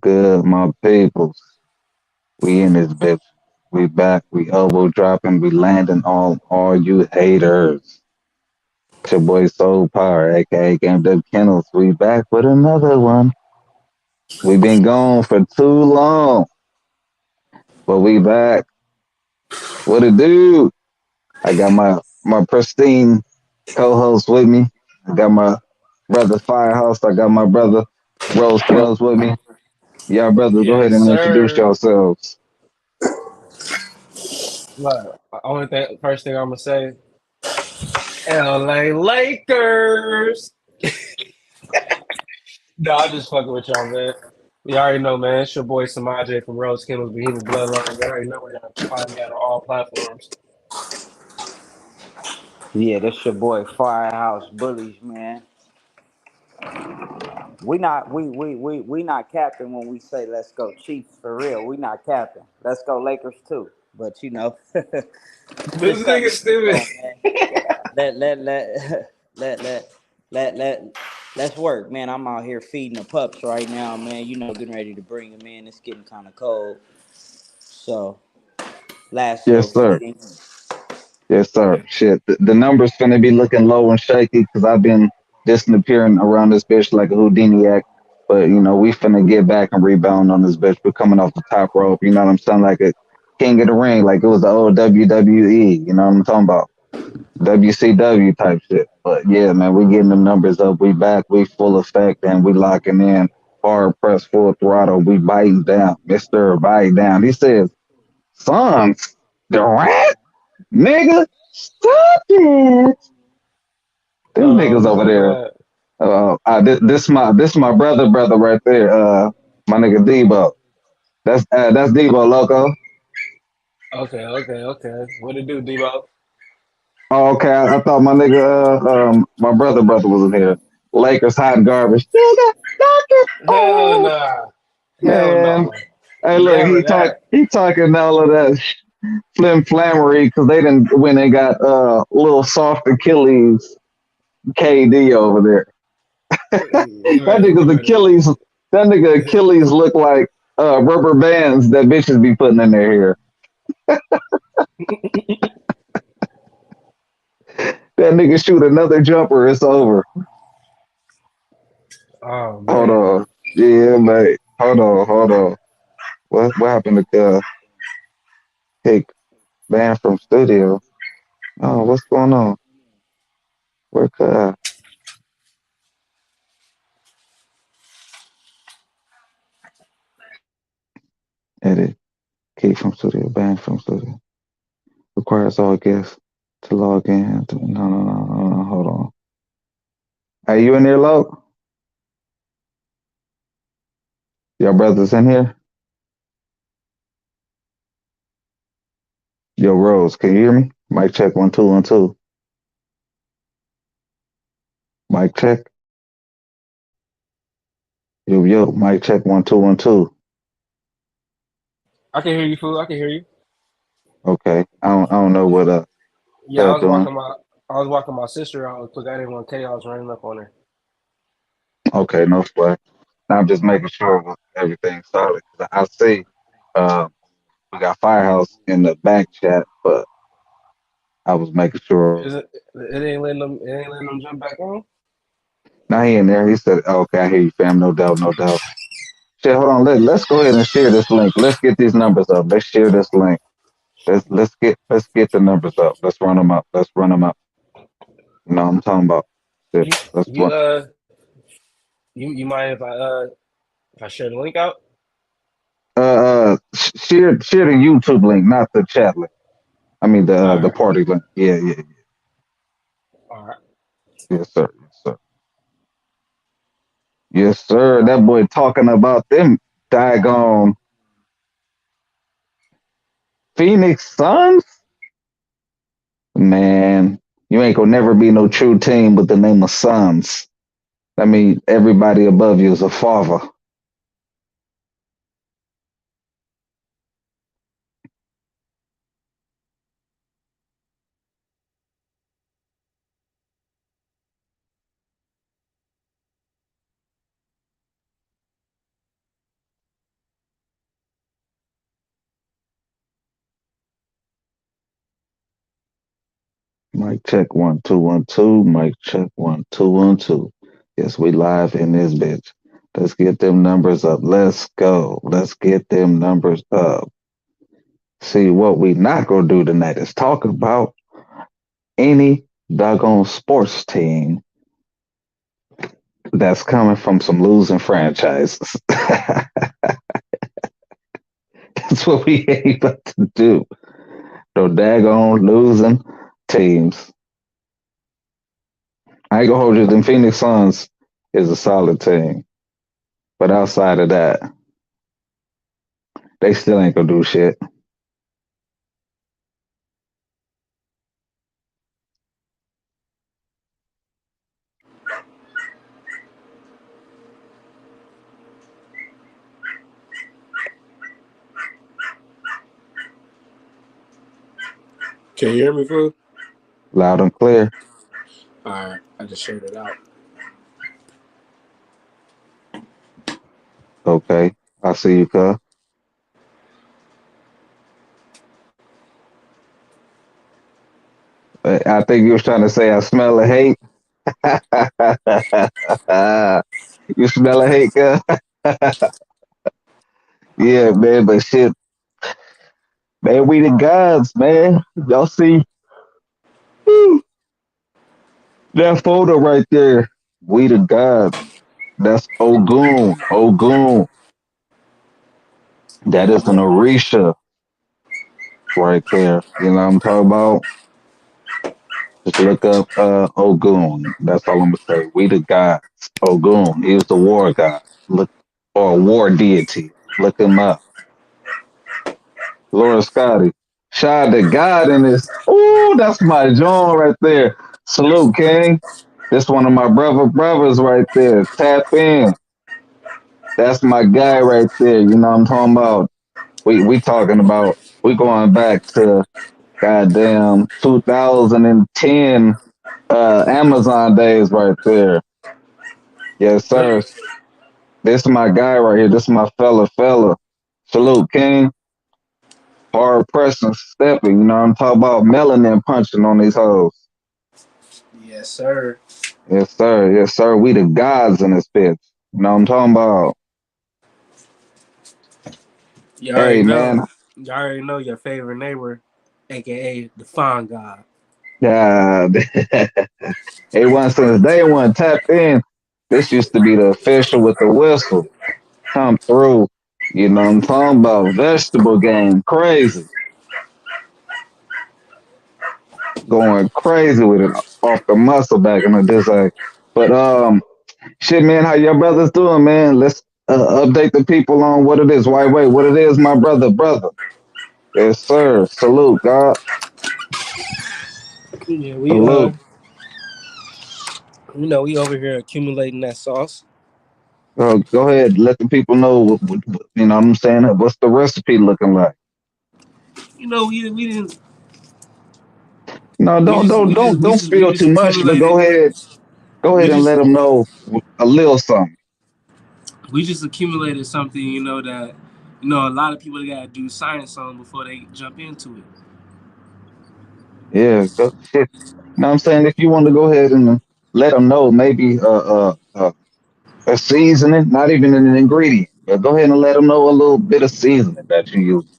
good, my peoples? We in this bitch. We back. We elbow dropping. We landing on all you haters. It's your boy Soul Power, aka Game Dev Kennels. We back with another one. We been gone for too long, but we back. What it do? I got my pristine co-host with me. I got my brother Firehouse. I got my brother Rose Kennels with me. Y'all brothers, go ahead Yes, and introduce sir. yourselves. Look, only thing, first thing I'm gonna say, LA Lakers. No, I'm just fucking with y'all, man. You already know, man. It's your boy Samaje from Rose Kimmel's Behemoth Bloodline. You already know where y'all can find me at on all platforms. Yeah, that's your boy Firehouse Bullies, man. We not capping when we say let's go Chiefs for real. We not capping. Let's go Lakers too. But This just cause nigga niggas stupid. know, man. Let let let let's work, man. I'm out here feeding the pups right now, man. Getting ready to bring them in. It's getting kind of cold, so lasso Yes, sir. feeding. Yes, sir. Shit, the numbers finna be looking low and shaky because I've been disappearing around this bitch like a Houdini act. But we finna get back and rebound on this bitch. We're coming off the top rope. You know what I'm saying? Like a king of the ring, like it was the old WWE. You know what I'm talking about? WCW type shit. But yeah, man, we getting the numbers up. We back. We full effect and we locking in. Hard press, full throttle. We biting down. Mister bite down. He says, "Sons, Durant." Nigga, stop it. Them Oh niggas over my there. god. This my brother right there. My nigga Debo. That's Debo loco. Okay. What it do, Debo? Oh, okay. I thought my nigga my brother was in here. Lakers hot garbage. Nigga, knock it Hell off. nah. Hell Man. no. Hey, look, Never that. he talking all of that flim flammery because they didn't when they got little soft Achilles KD over there. You That better, you nigga's better. Achilles, that nigga Achilles look like rubber bands that bitches be putting in their hair. That nigga shoot another jumper, it's over. Oh Hold man. on. Yeah, mate. Hold on. What happened to kick banned from studio? Oh, what's going on? Where edit kick from studio, banned from studio. Requires all guests to log in. No. Hold on. Are you in there, Lo? Your brothers in here? Yo, Rose, can you hear me? Mic check 1 2 1 2. Mic check. Yo, mic check 1 2 1 2. I can hear you, fool. I can hear you. Okay. I don't know what Yeah, they're doing. I was walking my sister out because I didn't want chaos running up on her. Okay, no sweat. I'm just making sure everything's solid. 'Cause I see uh, we got Firehouse in the back chat, but I was making sure. Is it? It ain't letting them jump back on. Now he in there. He said, "Okay, I hear you, fam. No doubt, no doubt." Shit, hold on. Let's go ahead and share this link. Let's get these numbers up. Let's share this link. Let's get the numbers up. Let's run them up. Let's run them up. You know what I'm talking about? Shit, You let's you run. you mind if I share the link out? Share the YouTube link, not the chat link. I mean All the right, party link. Yeah. all right. Yes, sir. Yes, sir. Yes, sir. That boy talking about them daggone Phoenix Suns. Man, you ain't gonna never be no true team with the name of Suns. I mean, everybody above you is a father. Mic check 1 2 1 2. Mic check 1 2 1 2. Yes, we live in this bitch. Let's get them numbers up. Let's go. Let's get them numbers up. See what we not gonna do tonight is talk about any doggone sports team that's coming from some losing franchises. That's what we ain't about to do. No daggone losing teams. I ain't gonna hold you. Them Phoenix Suns is a solid team, but outside of that, they still ain't gonna do shit. Can you hear me, fool? Loud and clear. All right, I just shared it out. Okay, I see you, cuz. I think you was trying to say I smell a hate. You smell a hate, cuz. Yeah, man, but shit, man, we the gods, man. Y'all see that photo right there? We the gods. That's Ogun. Ogun. That is an Orisha right there. You know what I'm talking about? Just look up Ogun. That's all I'm gonna say. We the gods. Ogun. He was the war god. Look or war deity. Look him up. Laura Scotty. Shout out to God in this. Ooh, that's my John right there. Salute, King. This one of my brothers right there. Tap in. That's my guy right there. You know what I'm talking about? We talking about we going back to goddamn 2010 Amazon days right there. Yes, Yep. sir. This is my guy right here. This is my fella. Salute, King. Hard pressing, stepping. You know what I'm talking about? Melanin punching on these hoes. Yes, sir. Yes, sir. Yes, sir. We the gods in this bitch. You know what I'm talking about? You already Hey, know. man. You already know your favorite neighbor, aka the Fawn God. Yeah. A1 since day one tapped in. This used to be the official with the whistle. Come through. You know what I'm talking about? Vegetable game. Crazy. Going crazy with it off the muscle back in the day. But shit, man, how your brothers doing, man? Let's update the people on what it is. Why wait, what it is, my brother. Yes, sir. Salute, God. Yeah, Salute. we over here accumulating that sauce. Go ahead, let the people know. You know what I'm saying? What's the recipe looking like? We didn't No, don't we spill just too much, but accumulated go we ahead and just let them know a little something. we just accumulated something, that a lot of people gotta do science on before they jump into it. Yeah, go shit. You know what I'm saying? If you want to go ahead and let them know, maybe a seasoning, not even an ingredient, but go ahead and let them know a little bit of seasoning that you use.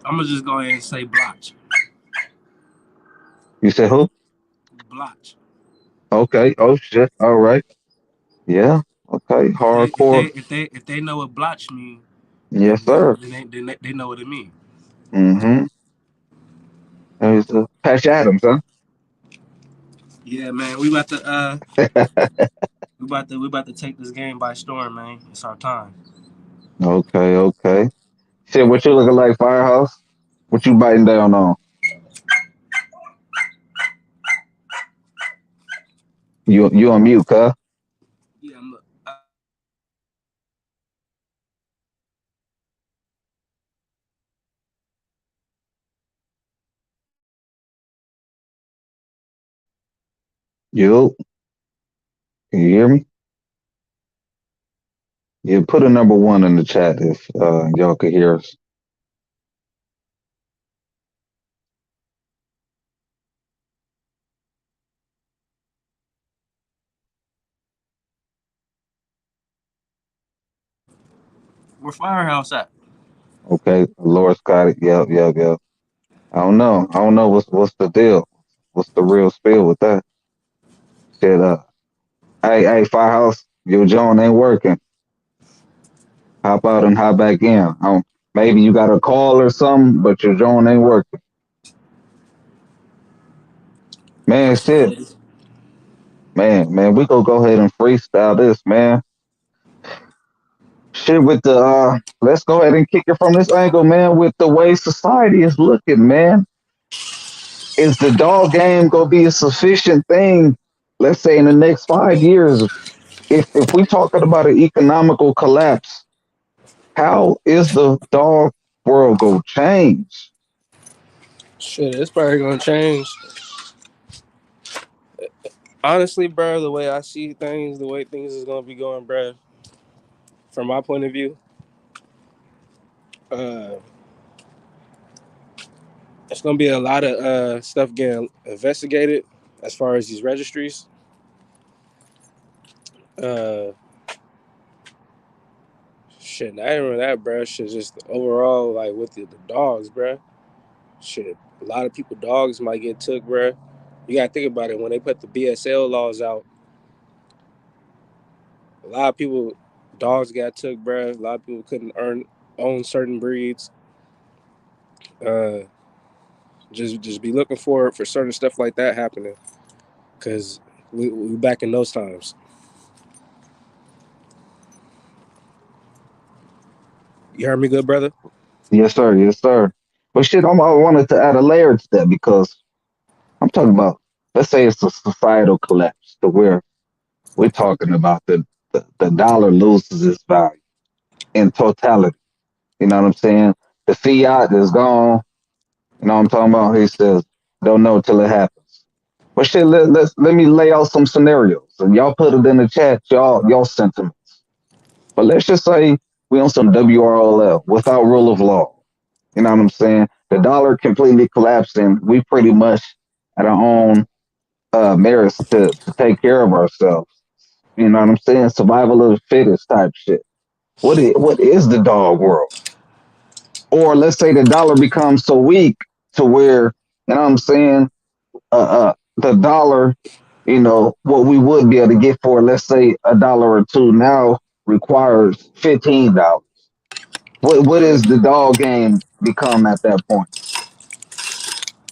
I'm gonna just go ahead and say blotch. You said who? Blotch. Okay. Oh shit. All right. Yeah. Okay. Hardcore. If they know what blotch mean, Yes, sir. they know what it mean. Mm-hmm. There's Patch Adams, huh? Yeah, man. We about to take this game by storm, man. It's our time. Okay. Okay. Shit, what you looking like, Firehouse? What you biting down on? You on mute, huh? Yeah, You can you hear me? Yeah, put a number one in the chat if y'all could hear us. Where Firehouse at? Okay, Lord Scotty. Yep, yep, yep. I don't know. I don't know what's the deal. What's the real spill with that shit? Hey, Firehouse, your John ain't working. Hop out and hop back in. Maybe you got a call or something, but your John ain't working. Man, I shit. feel you. Man, we go ahead and freestyle this, man. Shit with the let's go ahead and kick it from this angle, man, with the way society is looking, man. Is the dog game gonna be a sufficient thing, let's say in the next 5 years? If we talking about an economical collapse, how is the dog world gonna change? Shit, it's probably gonna change. Honestly, bro, the way I see things, the way things is gonna be going, bro. From my point of view, uh, it's gonna be a lot of stuff getting investigated as far as these registries. Uh, Shit, not even that, bro. Shit, just overall, like with the dogs, bro. Shit, a lot of people dogs might get took, bro. You gotta think about it. When they put the BSL laws out, a lot of people dogs got took, bro. A lot of people couldn't own certain breeds. Uh, just be looking for certain stuff like that happening, cause we back in those times. You heard me, good brother? Yes, sir, yes, sir. But shit, I wanted to add a layer to that because I'm talking about, let's say it's a societal collapse to where we're talking about the dollar loses its value in totality. You know what I'm saying? The fiat is gone. You know what I'm talking about? He says, don't know till it happens. But shit, let me lay out some scenarios and y'all put it in the chat, y'all sentiments. But let's just say we on some WRLL without rule of law. You know what I'm saying? The dollar completely collapsed and we pretty much at our own merits to take care of ourselves. You know what I'm saying? Survival of the fittest type shit. What is the dog world? Or let's say the dollar becomes so weak to where, you know what I'm saying, the dollar, what we would be able to get for, let's say, a dollar or two now requires $15. What is the dog game become at that point?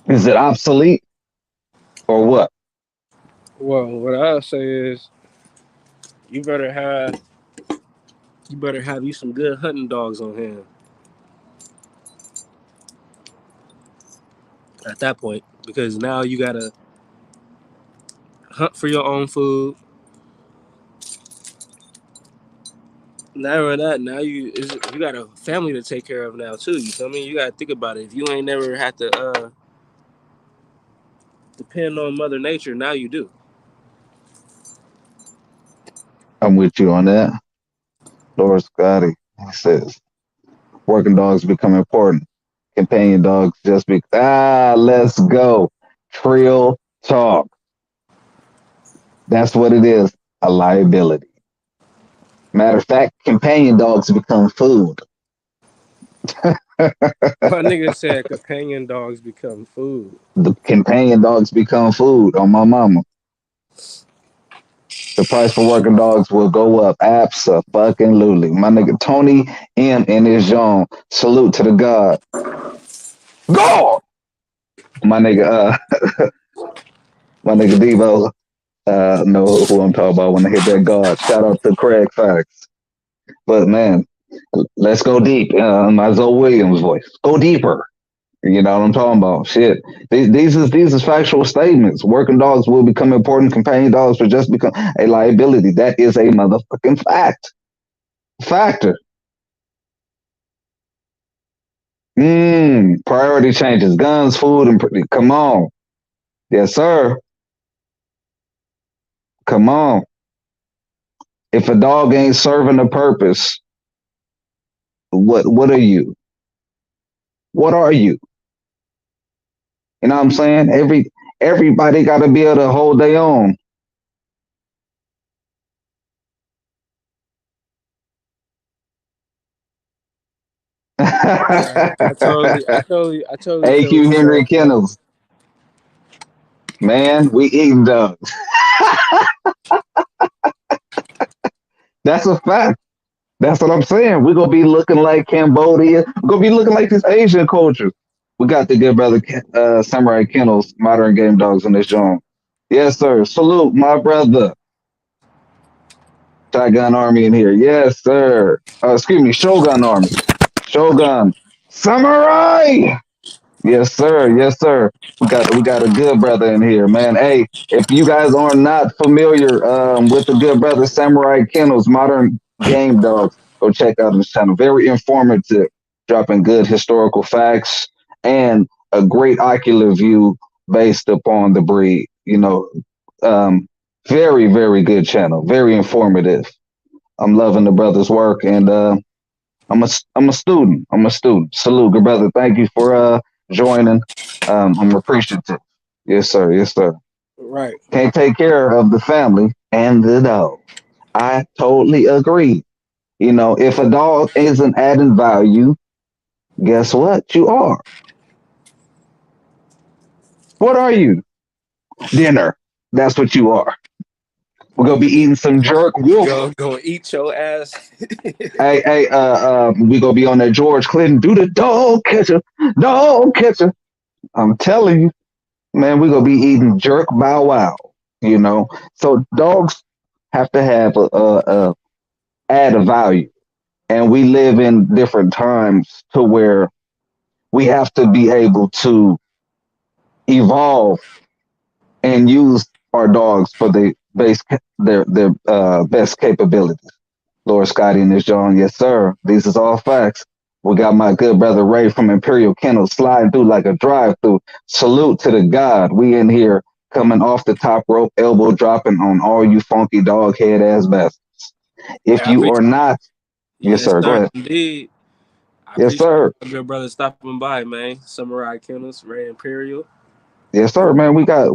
Is it obsolete or what? Well, what I say is you better have you better have you some good hunting dogs on hand at that point, because now you gotta hunt for your own food. Not only that, now you got a family to take care of now too. You feel me? You gotta think about it. If you ain't never had to depend on Mother Nature, now you do. I'm with you on that. Lord Scotty, he says, working dogs become important. Companion dogs just be, let's go. Trill talk. That's what it is. A liability. Matter of fact, companion dogs become food. My nigga said companion dogs become food. The companion dogs become food on my mama. The price for working dogs will go up. Absolutely. My nigga Tony M and his John. Salute to the God. God! My nigga, my nigga Devo, know who I'm talking about when I hit that God. Shout out to Craig Facts. But man, let's go deep. My Zoe Williams voice. Go deeper. You know what I'm talking about? Shit. These is factual statements. Working dogs will become important. Companion dogs will just become a liability. That is a motherfucking fact. Factor. Priority changes. Guns, food, and come on. Yes, sir. Come on. If a dog ain't serving a purpose, what are you? What are you? You know what I'm saying? Everybody got to be able to hold their own. Yeah, I totally feel what AQ you're Henry saying, bro. Kennels, man, we eating dogs. That's a fact. That's what I'm saying. We're gonna be looking like Cambodia. We're gonna be looking like this Asian culture. We got the good brother Samurai Kennels, modern game dogs in this joint. Yes, sir. Salute, my brother. Shotgun Army in here. Yes, sir. Excuse me, Shogun Army. Shogun. Samurai. Yes, sir. Yes, sir. We got a good brother in here, man. Hey, if you guys are not familiar with the good brother Samurai Kennels, modern game dogs, go check out his channel. Very informative, dropping good historical facts and a great ocular view based upon the breed. Um, very, very good channel. Very informative. I'm loving the brother's work, and I'm a student. I'm a student. Salute, good brother. Thank you for joining. I'm appreciative. Yes, sir. Yes, sir. Right. Can't take care of the family and the dog. I totally agree. If a dog isn't adding value, guess what? You are. What are you? Dinner. That's what you are. We're gonna be eating some jerk wolf. Go eat your ass. Hey, we gonna be on that George Clinton. Do the dog catcher, dog catcher. I'm telling you. Man, we're gonna be eating jerk bow wow. So dogs have to have a add a value, and we live in different times to where we have to be able to evolve and use our dogs for their best capabilities. Lord Scotty and this John, yes sir. These is all facts. We got my good brother Ray from Imperial Kennel sliding through like a drive-through. Salute to the God. We in here coming off the top rope, elbow dropping on all you funky dog head ass bastards. Hey, If I you are appreciate. not, yes Yes, sir. Go sir. ahead. Indeed. I Yes appreciate sir. my good brother stopping by, man. Samurai Kennels, Ray Imperial. Yes sir, man. We got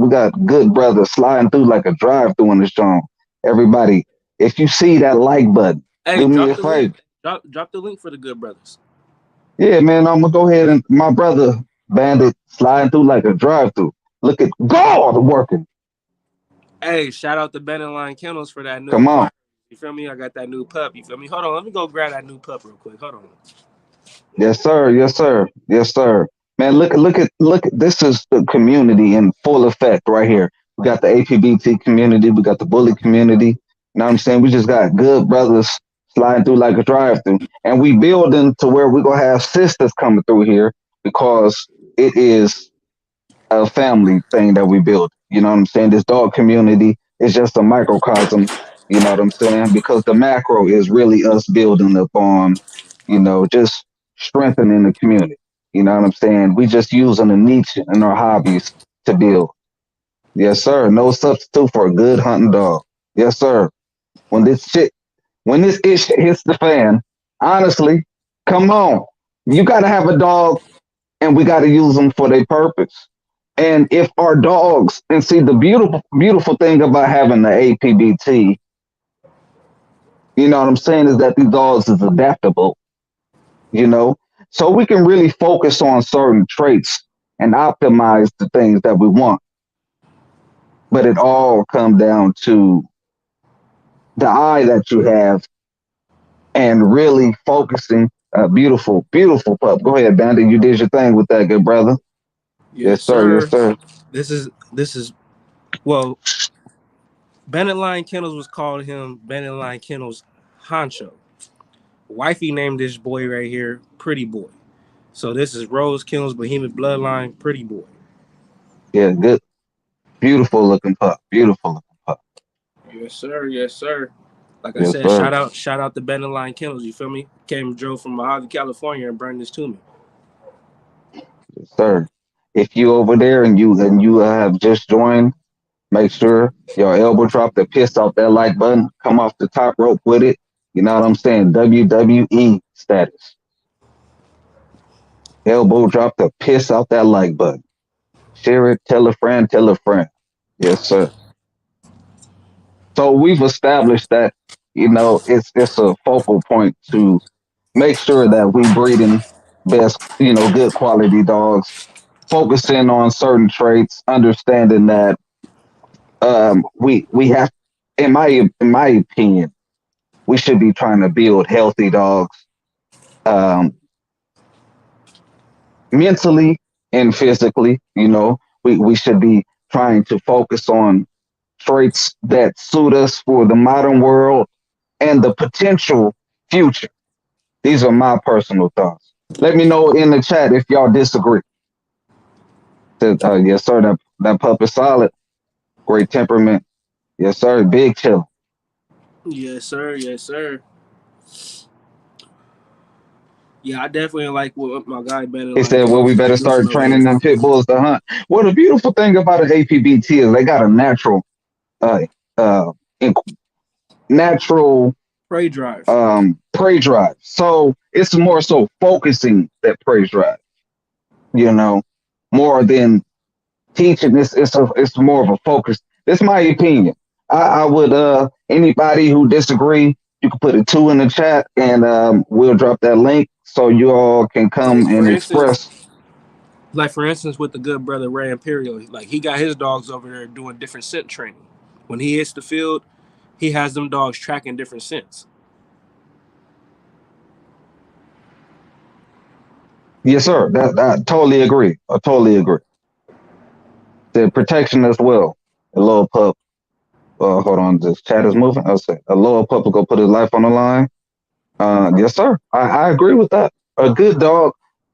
good brothers sliding through like a drive-through in this joint. Everybody, if you see that like button, Hey, do me a drop the favor. link. Drop the link for the good brothers. Yeah, man, I'm gonna go ahead and my brother Bandit sliding through like a drive-through. Look at God working. Hey, shout out to Ben and Line Kennels for that new Come on. acquire. You feel me? I got that new pup. You feel me? Hold on, let me go grab that new pup real quick. Hold on. Yes, sir. Yes, sir. Yes, sir. Man, look at this is the community in full effect right here. We got the APBT community, we got the bully community. You know what I'm saying? We just got good brothers sliding through like a drive-through. And we building to where we're gonna have sisters coming through here because it is a family thing that we build. You know what I'm saying? This dog community is just a microcosm. You know what I'm saying? Because the macro is really us building upon, just strengthening the community. You know what I'm saying? We just using a niche in our hobbies to build. Yes, sir. No substitute for a good hunting dog. Yes, sir. When this shit, when this ish hits the fan, honestly, come on. You got to have a dog and we got to use them for their purpose. And if our dogs, and see the beautiful thing about having the APBT, you know what I'm saying, is that these dogs is adaptable, you know, so we can really focus on certain traits and optimize the things that we want. But it all comes down to the eye that you have and really focusing. Beautiful, beautiful pup. Go ahead, Bandit. You did your thing with that, good brother. Yes, Yes, sir. Yes, sir. sir. This is well, Bennett Line Kennels was called him Bennett Line Kennels Honcho. Wifey named this boy right here Pretty Boy. So this is Rose Kennels Behemoth Bloodline Pretty Boy. Yeah, good. Beautiful looking pup. Beautiful looking pup. Yes, sir. Yes, sir. Like I Yes, said, sir. shout out to Bennett Line Kennels. You feel me? Came drove from Mojave, California, and burned this to me. Yes, sir. If you over there and you have just joined, make sure your elbow drop the piss off that like button. Come off the top rope with it. You know what I'm saying? WWE status. Elbow drop the piss off that like button. Share it. Tell a friend. Tell a friend. Yes, sir. So we've established that it's a focal point to make sure that we breeding best, good quality dogs, focusing on certain traits, understanding that we have, in my opinion, we should be trying to build healthy dogs, um, mentally and physically. We should be trying to focus on traits that suit us for the modern world and the potential future. These are my personal thoughts. Let me know in the chat if y'all disagree. Yes, sir. That pup is solid. Great temperament. Yes, sir. Big chill. Yes, sir. Yes, sir. Yeah, I definitely like what my guy better He like said, "Well, we better producing start over here. training them pit bulls to hunt." Well, the beautiful thing about an APBT is they got a uh, uh, natural Prey drive. prey drive. So it's more so focusing that prey drive. You know, more than teaching. It's more of a focus. It's my opinion. I would anybody who disagree, you can put a two in the chat, and we'll drop that link so you all can come Like and for instance, express. with the good brother Ray Imperial, like he got his dogs over there doing different scent training. When he hits the field, he has them dogs tracking different scents. Yes, sir. That I totally agree. I totally agree. The protection as well. A little pup. Hold on, this chat is moving. I'll say a little pup will go put his life on the line. Yes, sir. I agree with that. A good dog,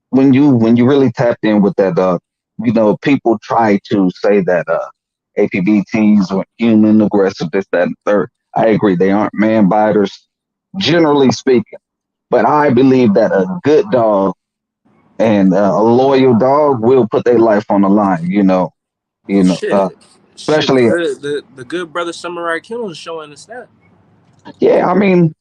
when you really tapped in with that dog, people try to say that APBTs were human aggressive, this, that, and third. I agree. They aren't man biters, generally speaking. But I believe that a good dog and a loyal dog will put their life on the line. You know, uh, Shit, shit. especially, The good brother Samurai Kennel is showing us that. yeah. I mean,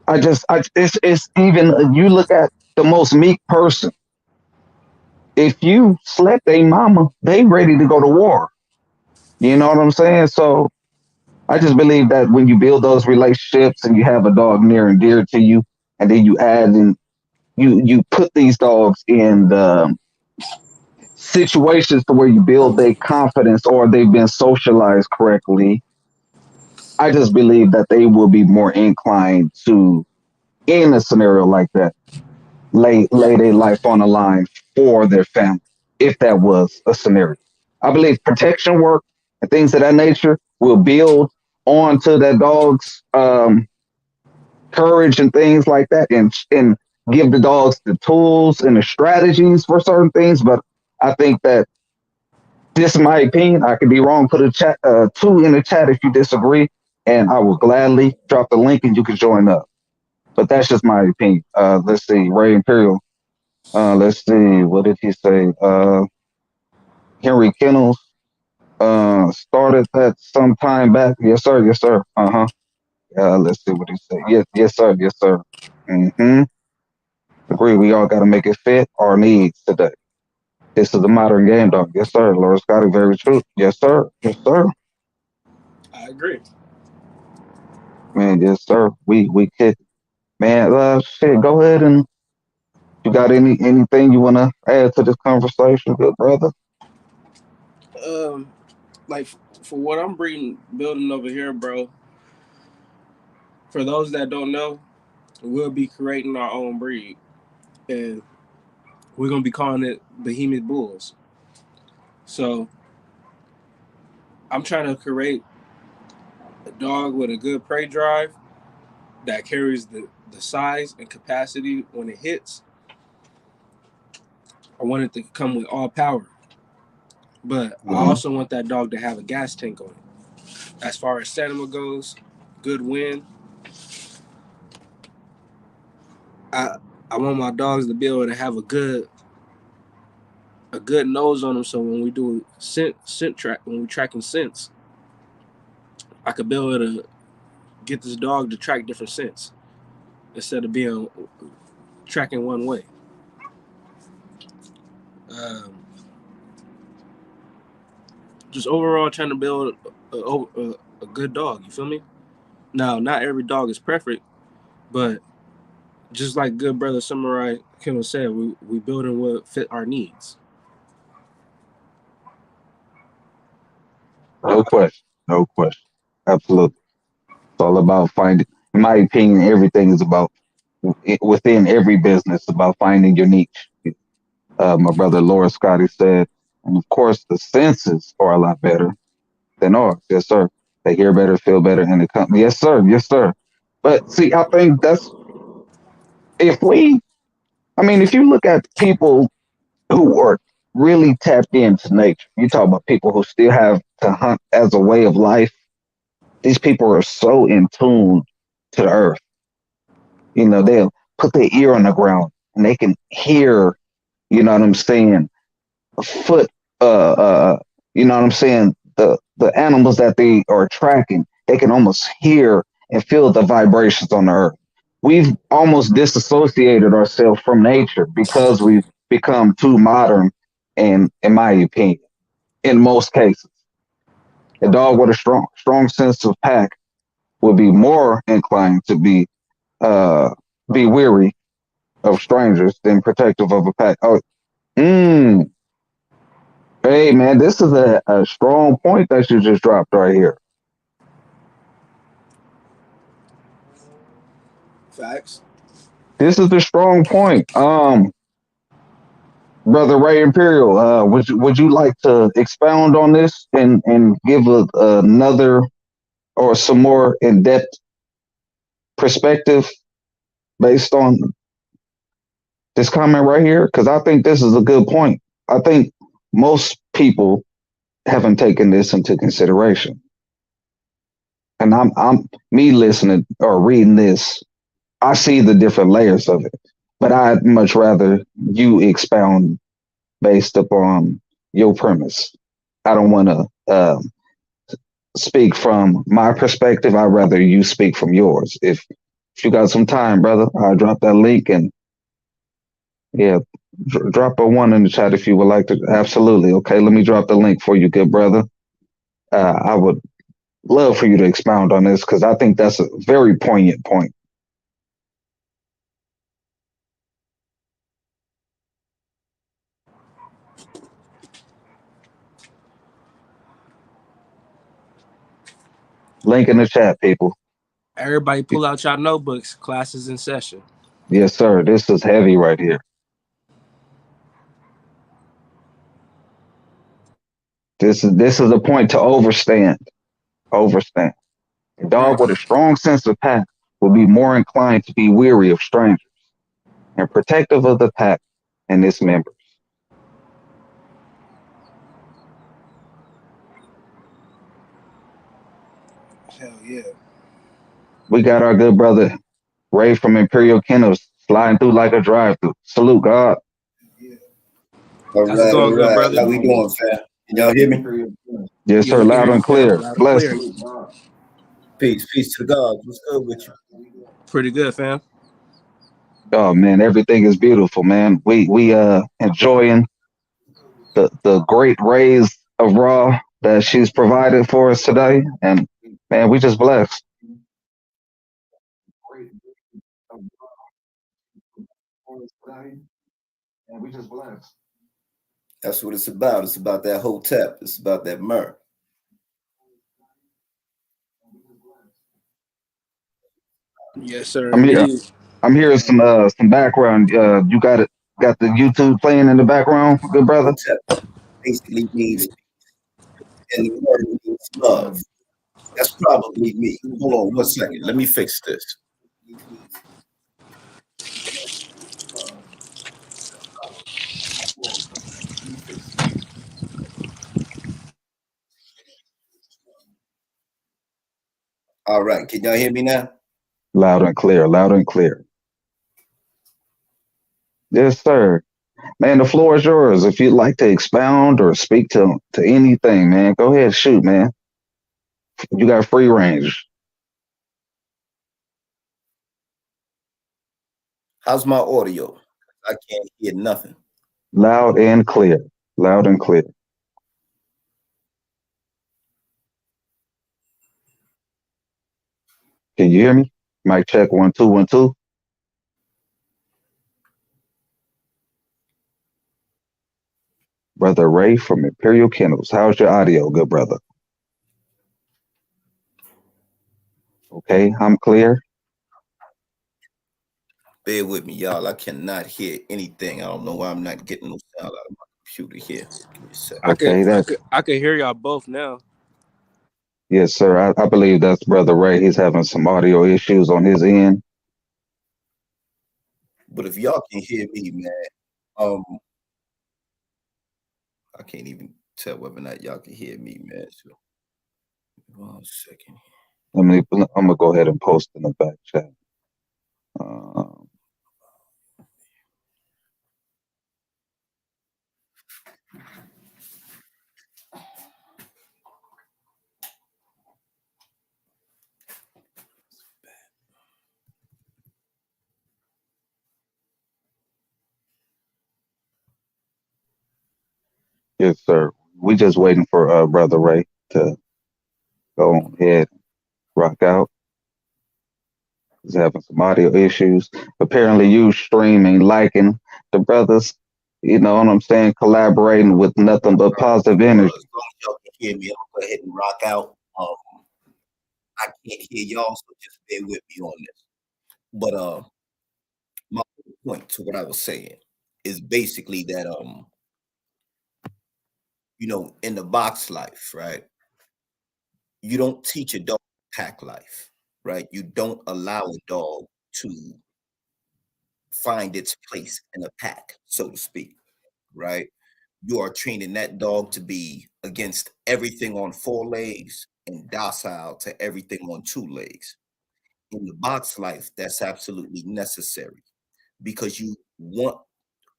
it's even you look at the most meek person. If you slept a mama, they ready to go to war. You know what I'm saying? So I just believe that when you build those relationships and you have a dog near and dear to you, and then you add in you put these dogs in the situations to where you build their confidence or they've been socialized correctly. I just believe that they will be more inclined to, in a scenario like that, lay their life on the line for their family, if that was a scenario. I believe protection work and things of that nature will build onto that dog's courage and things like that, and give the dogs the tools and the strategies for certain things. But I think that this is my opinion. I could be wrong. Put a chat two in the chat if you disagree, and I will gladly drop the link and you can join up. But that's just my opinion. Let's see, Ray Imperial. Let's see, what did he say? Henry Kennels started that some time back. Yes, sir. Yes, sir. Uh-huh. Let's see what he said. Yes, yes, sir. Yes, sir. Mm-hmm. Agree. We all got to make it fit our needs today. This is the modern game, dog. Yes, sir. Lord Scotty, very true. Yes, sir. Yes, sir. I agree. Man, yes, sir. We could, man. Shit. Go ahead, and you got anything you want to add to this conversation, good brother? Um, like for what I'm building over here, bro. For those that don't know, we'll be creating our own breed, and we're gonna be calling it Behemoth Bulls. So I'm trying to create a dog with a good prey drive that carries the size and capacity when it hits. I want it to come with all power, but I Mm-hmm. also want that dog to have a gas tank on it. As far as stamina goes, good wind. I I want my dogs to be able to have a good nose on them. So when we do scent track, when we tracking scents, I could be able to get this dog to track different scents instead of being tracking one way. Um, just overall trying to build a good dog. You feel me? Now, not every dog is perfect, but just like good brother Samurai Kim said, we building what fit our needs. No question. No question. Absolutely. It's all about finding, in my opinion, everything is about within every business about finding your niche. My brother Laura Scotty said, and of course the senses are a lot better than ours. Yes, sir. They hear better, feel better, and they come. Yes, sir. Yes, sir. But see, I think that's if we. I mean, if you look at people who are really tapped into nature, you talk about people who still have to hunt as a way of life. These people are so in tune to the earth. You know, they'll put their ear on the ground and they can hear. You know what I'm saying? A foot. You know what I'm saying? The animals that they are tracking, they can almost hear and feel the vibrations on the earth. We've almost disassociated ourselves from nature because we've become too modern, and in my opinion, in most cases, a dog with a strong sense of pack would be more inclined to uh, be weary of strangers than protective of a pack. Oh, mm, hey man, this is a strong point that you just dropped right here. Facts. This is a strong point. Brother Ray Imperial, would you like to expound on this and give another or some more in depth perspective based on this comment right here? Because I think this is a good point. I think most people haven't taken this into consideration, and I'm me listening or reading this. I see the different layers of it, but I'd much rather you expound based upon your premise. I don't want to speak from my perspective. I'd rather you speak from yours. If you got some time, brother, I'll drop that link and yeah, drop a one in the chat if you would like to. Absolutely. Okay, let me drop the link for you, good brother. I would love for you to expound on this because I think that's a very poignant point. Link in the chat, people. Everybody pull out your notebooks. Classes in session. Yes, sir. This is heavy right here. This is a point to overstand. Overstand. A dog Agreed. with a strong sense of pack will be more inclined to be weary of strangers and protective of the pack and its members. Hell yeah. We got our good brother Ray from Imperial Kennels sliding through like a drive-through. Salute, God. How's it Going, all good right. brother? How we doing, fam? Can y'all hear me? Yes, Yeah, sir. we can Loud hear you, and fam. clear. Loud and Bless. clear. Peace, peace to the gods. What's good with you? Pretty good, fam. Oh man, everything is beautiful, man. We enjoying the great rays of raw that she's provided for us today, and man, we just blessed. That's what it's about. It's about that hotep. It's about that myrrh. Yes, sir. I'm here. Indeed. I'm hearing some background. You got the YouTube playing in the background, good brother. Hotep basically means, and the word means love. That's probably me. Hold on one second. Let me fix this. All right. Can y'all hear me now? Loud and clear. Loud and clear. Yes, sir. Man, the floor is yours. If you'd like to expound or speak to anything, man, go ahead, shoot, man. You got free range. How's my audio? I can't hear nothing. Loud and clear. Loud and clear. Can you hear me? Mic check 1 2 1 2. Brother Ray from Imperial Kennels. How's your audio, good brother? Okay, I'm clear. Bear with me, y'all. I cannot hear anything. I don't know why I'm not getting no sound out of my computer here. Give me a second. Okay, that's I could hear y'all both now. yes, sir. I believe that's Brother Ray. He's having some audio issues on his end. But if y'all can hear me, man, um, I can't even tell whether or not y'all can hear me, man. So 1 second. I'm gonna go ahead and post in the back chat. Um, yes, sir. We just waiting for Brother Ray to go ahead and rock out. He's having some audio issues. Apparently, you streaming, liking the brothers. You know what I'm saying? Collaborating with nothing but positive energy. As long as y'all can hear me, I'm gonna go ahead and rock out. I can't hear y'all, so just bear with me on this. But my point to what I was saying is basically that in the box life, right? You don't teach a dog pack life, right? You don't allow a dog to find its place in a pack, so to speak, right? You are training that dog to be against everything on four legs and docile to everything on two legs. In the box life, that's absolutely necessary because you want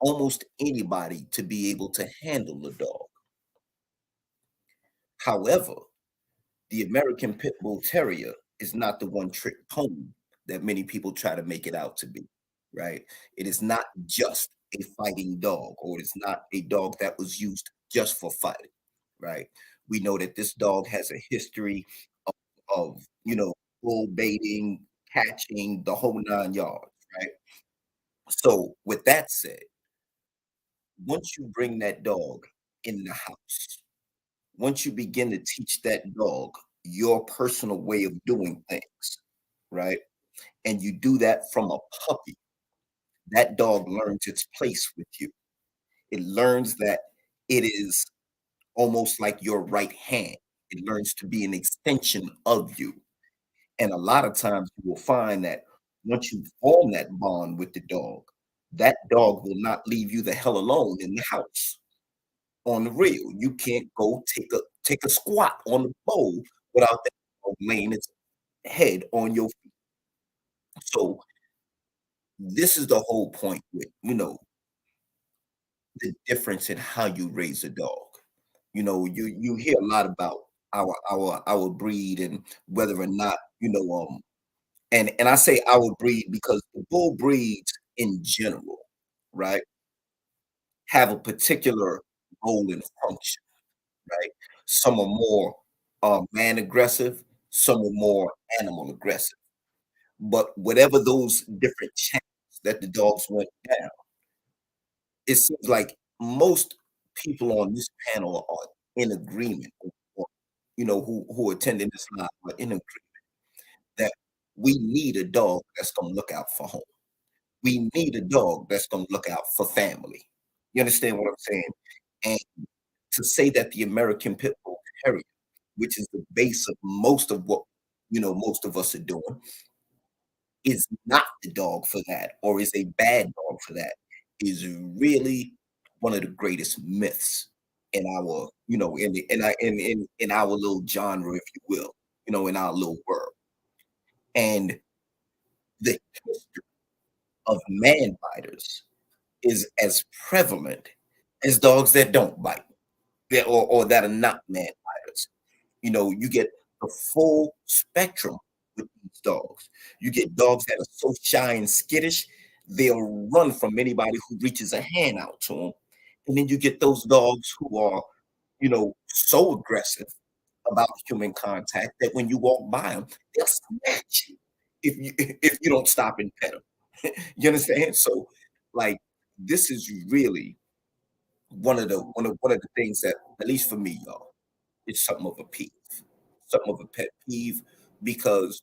almost anybody to be able to handle the dog. However, the American Pit Bull Terrier is not the one trick pony that many people try to make it out to be, right? It is not just a fighting dog, or it's not a dog that was used just for fighting, right? We know that this dog has a history of bull baiting, catching, the whole 9 yards, right? So, with that said, once you bring that dog in the house, once you begin to teach that dog your personal way of doing things, right? And you do that from a puppy, that dog learns its place with you. It learns that it is almost like your right hand. It learns to be an extension of you. And a lot of times you will find that once you form that bond with the dog, that dog will not leave you the hell alone in the house. On the real, you can't go take a squat on the bowl without that dog laying its head on your feet. So this is the whole point with the difference in how you raise a dog. You hear a lot about our breed and whether or not and I say our breed because the bull breeds in general, right, have a particular role and function, right? Some are more man aggressive, some are more animal aggressive. But whatever those different channels that the dogs went down, it seems like most people on this panel are in agreement, or, who attending this live are in agreement that we need a dog that's going to look out for home. We need a dog that's going to look out for family. You understand what I'm saying? And to say that the American Pit Bull Terrier, which is the base of most of what most of us are doing, is not the dog for that, or is a bad dog for that, is really one of the greatest myths in our, in our little genre, if you will, in our little world. And the history of man biters is as prevalent as dogs that don't bite, or that are not man biters. You get the full spectrum with these dogs. You get dogs that are so shy and skittish, they'll run from anybody who reaches a hand out to them. And then you get those dogs who are, so aggressive about human contact that when you walk by them, they'll snatch you if you don't stop and pet them. You understand? So, like, this is really one of the things that, at least for me, y'all, it's something of a peeve, something of a pet peeve, because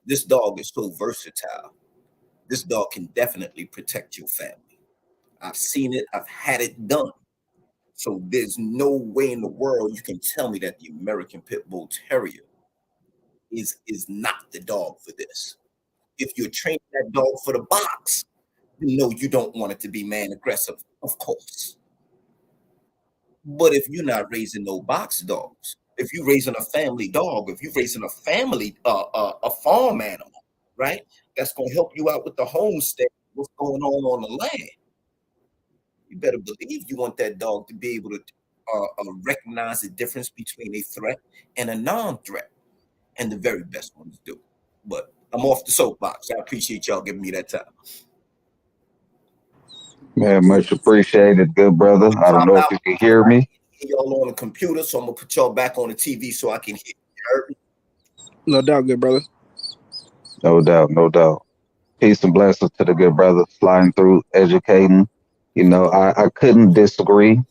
this dog is so versatile. This dog can definitely protect your family. I've seen it. I've had it done. So there's no way in the world you can tell me that the American Pit Bull Terrier is not the dog for this. If you're training that dog for the box, you know you don't want it to be man aggressive, of course. But if you're not raising no box dogs, if you're raising a family dog, if you're raising a family, a farm animal, right? That's gonna help you out with the homestead, what's going on the land. You better believe you want that dog to be able to recognize the difference between a threat and a non-threat, and the very best ones do. But I'm off the soapbox. I appreciate y'all giving me that time. Man, much appreciated, good brother. I don't Time know if out. you can hear I me. can't hear y'all on the computer, so I'm gonna put y'all back on the TV so I can hear you. Heard me? No doubt, good brother. No doubt, no doubt. Peace and blessings to the good brother flying through, educating. I couldn't disagree.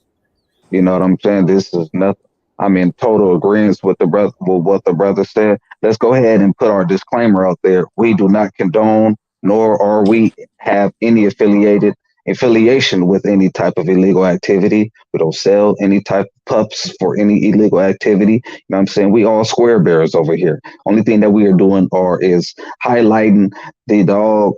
You know what I'm saying? This is nothing. I'm in total agreement with the brother with what the brother said. Let's go ahead and put our disclaimer out there. We do not condone, nor are we have any affiliation with any type of illegal activity. We don't sell any type of pups for any illegal activity. You know what I'm saying? We all square bears over here. Only thing that we are doing or is highlighting the dog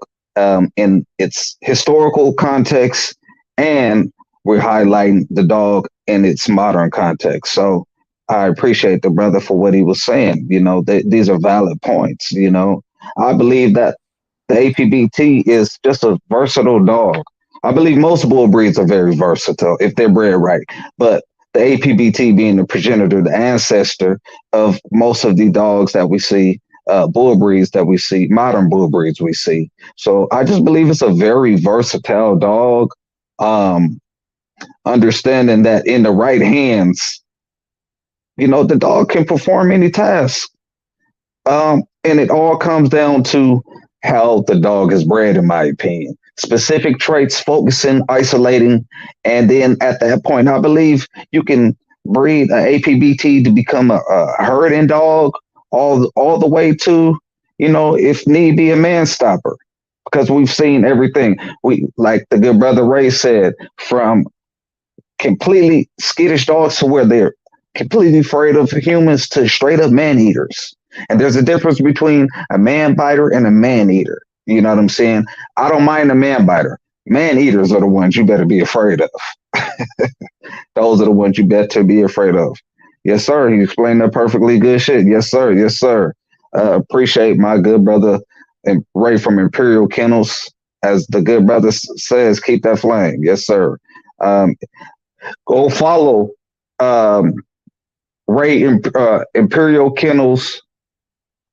in its historical context, and we're highlighting the dog in its modern context. So I appreciate the brother for what he was saying. These are valid points. I believe that the APBT is just a versatile dog. I believe most bull breeds are very versatile if they're bred right. But the APBT being the progenitor, the ancestor of most of the dogs that we see, bull breeds that we see, modern bull breeds we see. So I just believe it's a very versatile dog. Um, Understanding that in the right hands, the dog can perform any task. And it all comes down to how the dog is bred, in my opinion. Specific traits, focusing, isolating, and then at that point, I believe you can breed an APBT to become a herding dog, all the way to, if need be, a man stopper. Because we've seen everything. We like the good brother Ray said, from completely skittish dogs to where they're completely afraid of humans to straight up man eaters. And there's a difference between a man biter and a man eater. You know what I'm saying? I don't mind a man biter. Man eaters are the ones you better be afraid of. Those are the ones you better be afraid of. Yes, sir. He explained that perfectly good shit. Yes, sir. Yes, sir. Appreciate my good brother Ray from Imperial Kennels. As the good brother says, keep that flame. Yes, sir. Um, Go follow um, Ray Imperial Kennels.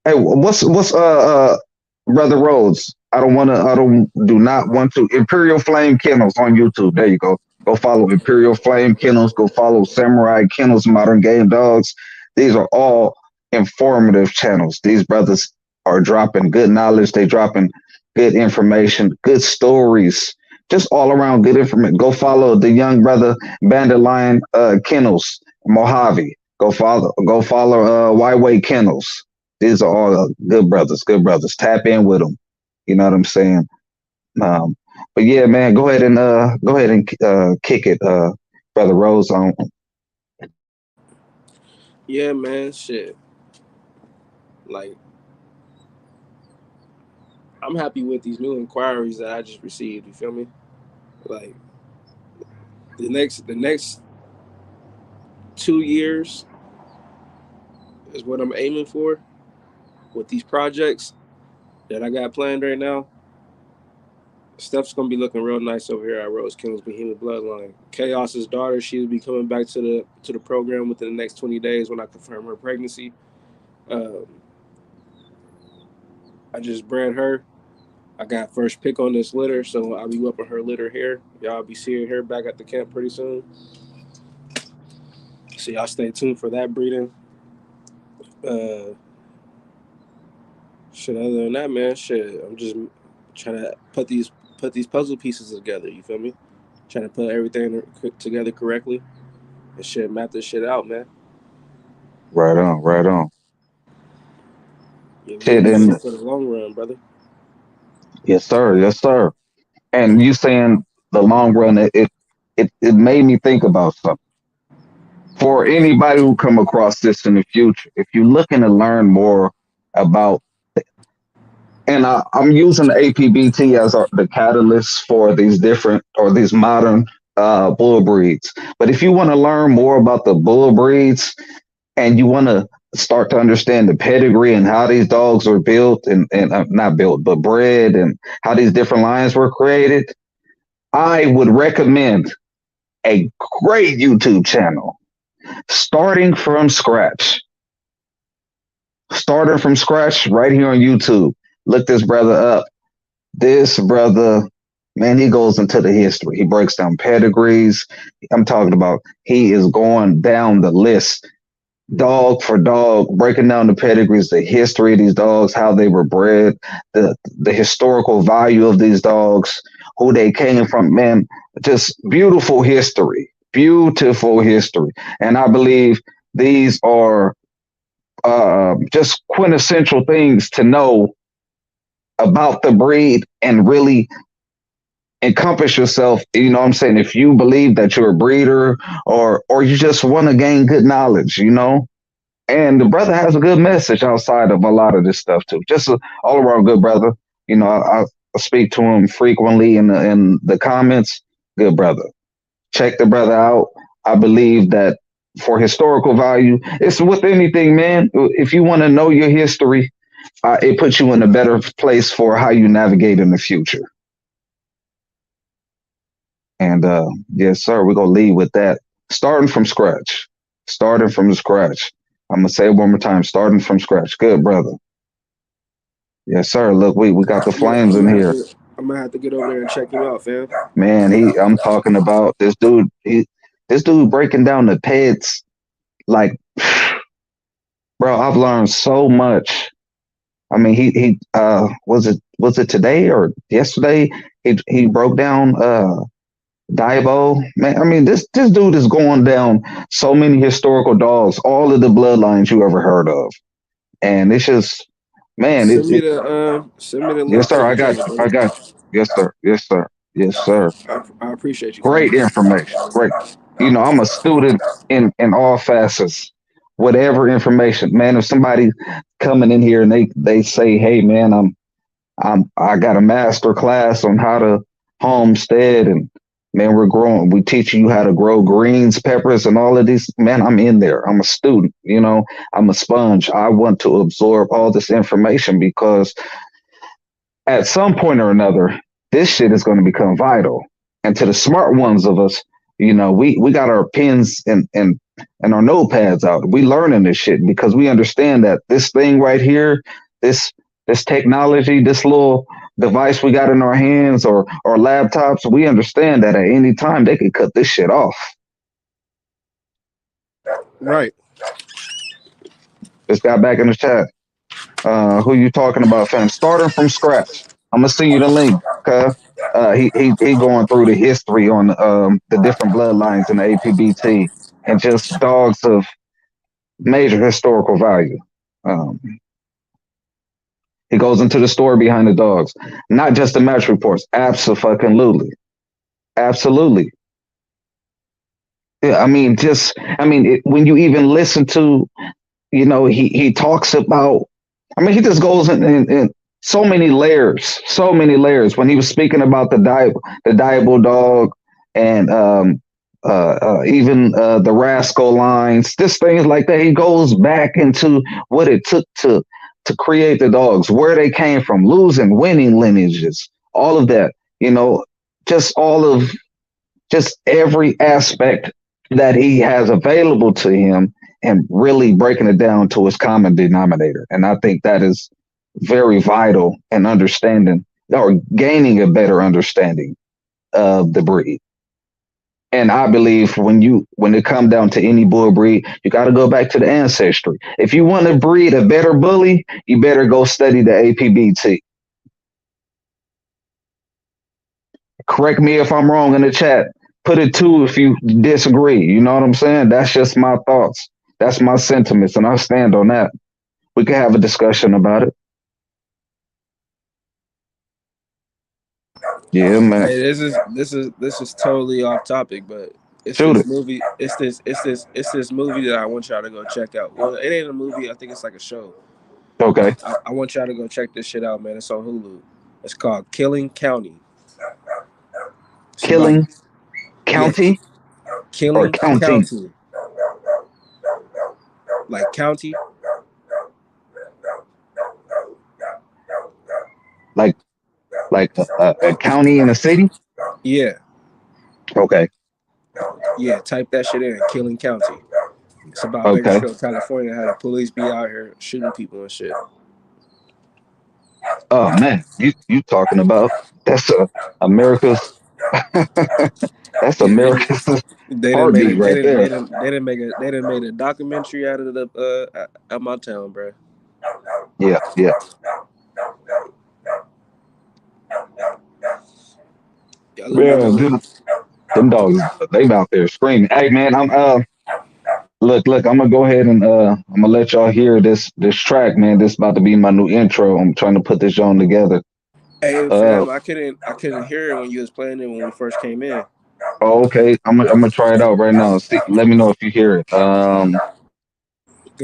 Hey, what's Brother Rhodes? I don't do not want to Imperial Flame Kennels on YouTube. There you go. Go follow Imperial Flame Kennels. Go follow Samurai Kennels, Modern Game Dogs. These are all informative channels. These brothers are dropping good knowledge. They dropping good information, good stories, just all around good information. Go follow the young brother Bandelion Kennels, Mojave. Go follow Y-Way Kennels. These are all good brothers, good brothers. Tap in with them. You know what I'm saying? Um, but yeah, man, go ahead and kick it, brother Rose. On Yeah, man, shit. Like, I'm happy with these new inquiries that I just received. You feel me? Like the next 2 years is what I'm aiming for with these projects that I got planned right now. Stuff's gonna be looking real nice over here at Rose King's Behemoth Bloodline. Chaos's daughter, she'll be coming back to the program within the next 20 days when I confirm her pregnancy. Um, I just bred her. I got first pick on this litter, so I'll be whipping her litter here. Y'all be seeing her back at the camp pretty soon. So y'all stay tuned for that breeding. Uh, Shit. Other than that, man, shit. I'm just trying to put these puzzle pieces together. You feel me? trying to put everything together correctly and shit, map this shit out, man. Right on, right on. Yeah, we Shit, in and this for the long run, brother. yes, sir, yes, sir. And you saying the long run, it made me think about something. For anybody who come across this in the future, if you're looking to learn more about, and I'm using the APBT as the catalyst for these different or these modern bull breeds. But if you want to learn more about the bull breeds and you want to start to understand the pedigree and how these dogs were built and not built, but bred and how these different lines were created, I would recommend a great YouTube channel, starting from scratch. Starting from scratch right here on YouTube. Look this brother up. This brother, man, he goes into the history. He breaks down pedigrees. I'm talking about he is going down the list, dog for dog, breaking down the pedigrees, the history of these dogs, how they were bred, the historical value of these dogs, who they came from. Man, just beautiful history. Beautiful history. And I believe these are just quintessential things to know about the breed and really encompass yourself. You know what I'm saying? If you believe that you're a breeder or you just want to gain good knowledge, you know. And the brother has a good message outside of a lot of this stuff too. Just a all around good brother. You know, I speak to him frequently in the comments. Good brother. Check the brother out. I believe that for historical value, it's with anything, man. If you want to know your history, it puts you in a better place for how you navigate in the future. And yes, sir, we're gonna lead with that. Starting from scratch. Starting from scratch. I'm gonna say it one more time. Starting from scratch. Good brother. Yes, sir. Look, we got the Yeah, flames in here. I'm gonna have to get over there and check you out, fam. Man, I'm talking about this dude. This dude breaking down the peds like, bro, I've learned so much. I mean, he was it today or yesterday? He broke down Daibo, man. I mean, this dude is going down so many historical dogs, all of the bloodlines you ever heard of, and it's just, man. Send me the Yes, link sir. to the I got joint, you. I brother. got you. Yes, sir. Yes, sir. Yes, sir. I appreciate you, fam. Great information. Great. You know, I'm a student in all facets. Whatever information, man. If somebody coming in here and they say, hey, man, I got a master class on how to homestead and man, we teach you how to grow greens, peppers, and all of these. Man, I'm in there. I'm a student, you know, I'm a sponge. I want to absorb all this information because at some point or another, this shit is going to become vital. And to the smart ones of us, you know, we got our pens and our notepads out. We learning this shit because we understand that this thing right here, this this technology, this little device we got in our hands or laptops, we understand that at any time they could cut this shit off. Right. This guy back in the chat. Who you talking about, fam? Starting from scratch. I'm gonna send you the link. Okay. He going through the history on the different bloodlines in the APBT and just dogs of major historical value. Um, he goes into the story behind the dogs, not just the match reports. Absolutely, absolutely. Yeah, I mean, when you even listen to, you know, he talks about. I mean, he just goes in so many layers. When he was speaking about the Diable dog, and even the Rascal lines, just things like that. He goes back into what it took to create the dogs, where they came from, losing, winning lineages, all of that. You know, just all of just every aspect that he has available to him and really breaking it down to its common denominator. And I think that is very vital in understanding or gaining a better understanding of the breed. And I believe when it comes down to any bull breed, you got to go back to the ancestry. If you want to breed a better bully, you better go study the APBT. Correct me if I'm wrong in the chat. put it too if you disagree. You know what I'm saying? That's just my thoughts. That's my sentiments, and I stand on that. We can have a discussion about it. Yeah, man. Hey, this is totally off topic, but it's Shoot this it. movie. It's this movie that I want y'all to go check out. Well, it ain't a movie. I think it's like a show. Okay. I want y'all to go check this shit out, man. It's on Hulu. It's called Killing County. It's about Killing yeah, County or Killing County, County, like county. like a county in a city. Yeah, Okay. yeah. Type that shit in. Killing County. It's about Okay. Bakersfield, California. How the police be out here shooting people and shit. Oh man, you talking about that's America's that's Yeah, America's they didn't made heartbeat it. They right didn't. They there. didn't. They didn't make it. They didn't made a documentary out of the out my town, bro. Yeah, yeah. Y'all let me Yeah, know. them dogs, they out there screaming. Hey man, I'm look, I'm gonna go ahead and I'm gonna let y'all hear this track, man. This about to be my new intro. I'm trying to put this on together. Hey Uh fam, I couldn't hear it when you was playing it when we first came in. oh, okay. I'm gonna try it out right now. See, let me know if you hear it. Go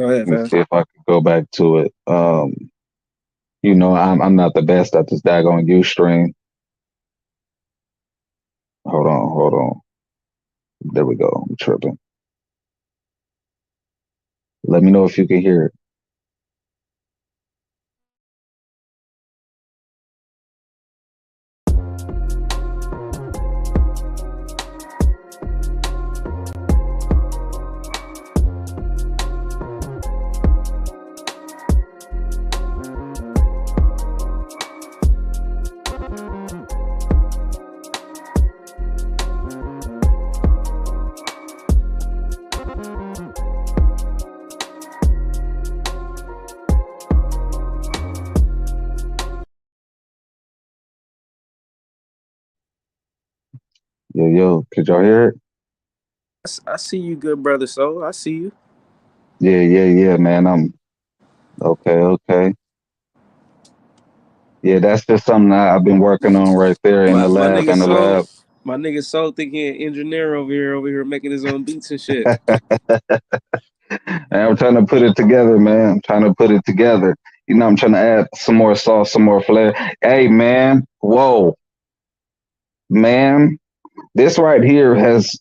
ahead, Let me fam. see if I can go back to it. I'm not the best at this daggone Ustream. Hold on. There we go. I'm tripping. Let me know if you can hear it. Yo, could y'all hear it? I see you, good brother. So I see you. Yeah, man. I'm okay. Yeah, that's just something I've been working on right there in the My lab. nigga In the soul. lab. My nigga soul think he an engineer over here making his own beats and shit. And I'm trying to put it together, man. I'm trying to put it together. I'm trying to add some more sauce, some more flair. Hey, man. Whoa, man. This right here has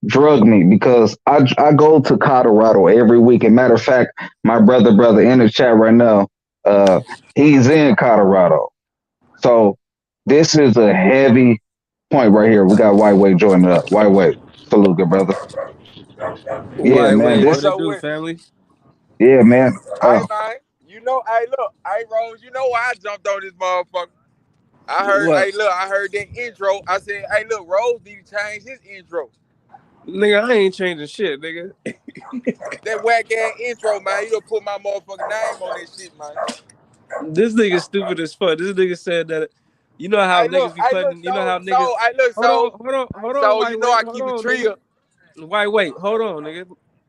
drug me because I go to Colorado every week. And matter of fact, my brother in the chat right now, uh, he's in Colorado. So this is a heavy point right here. We got White Way joining up. White Way, salute, good brother. Yeah, Why man. wait? What What's This, it up do, with? family? yeah, man. Hey man, hey look, hey Rose, you know why I jumped on this motherfucker? What? I heard that intro. I said, hey look, Rose need to change his intro. Nigga, I ain't changing shit, nigga. That whack ass intro, man. You don't put my motherfucking name on that shit, man. This nigga stupid as fuck. This nigga said that. You know how niggas be putting. You know how niggas. Hold on, you white know wait, I hold keep it on, nigga. trill. White wait, hold on, nigga.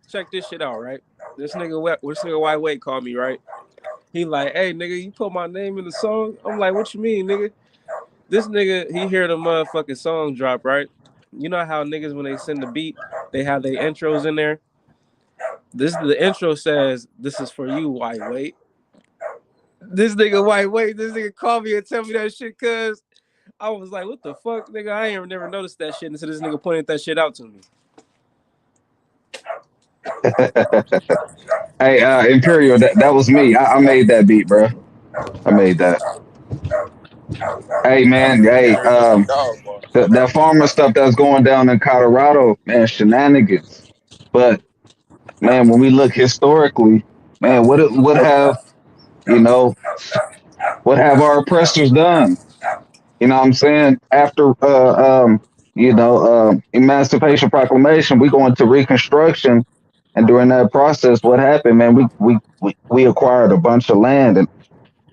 Check this shit out, right? This nigga white wait called me, right? He like, hey, nigga, you put my name in the song. I'm like, what you mean, nigga? This nigga, he hear the motherfucking song drop, right? You know how niggas when they send the beat, they have their intros in there. The intro says, "This is for you, white wait." This nigga white wait. This nigga called me and tell me that shit, cause I was like, what the fuck, nigga? I ain't never noticed that shit until this nigga pointed that shit out to me. Hey, Imperial, that was me. I made that beat, bro. I made that. Hey, man. Hey, Imperial is a dog, boy. that farmer stuff that's going down in Colorado, man, shenanigans. But man, when we look historically, man, what have you know what have our oppressors done? You know what I'm saying? After Emancipation Proclamation, we go into Reconstruction, and during that process, what happened, man? We acquired a bunch of land, and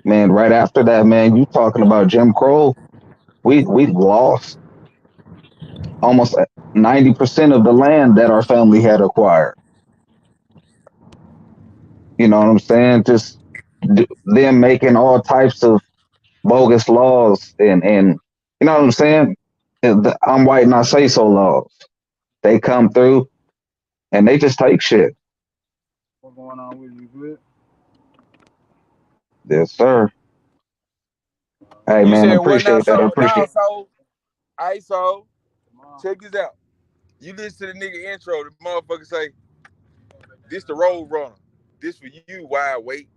man, right after that, man, you talking about Jim Crow? We lost almost 90% of the land that our family had acquired. You know what I'm saying? Just them making all types of bogus laws and you know what I'm saying? I'm white and I say so laws. They come through and they just take shit. What's going on with you, good? Yes, sir. Hey You man, said what now? appreciate that. I So now, appreciate. so I so check this out. You listen to the nigga intro. The motherfucker say, "This the road runner. This for you, wide wait."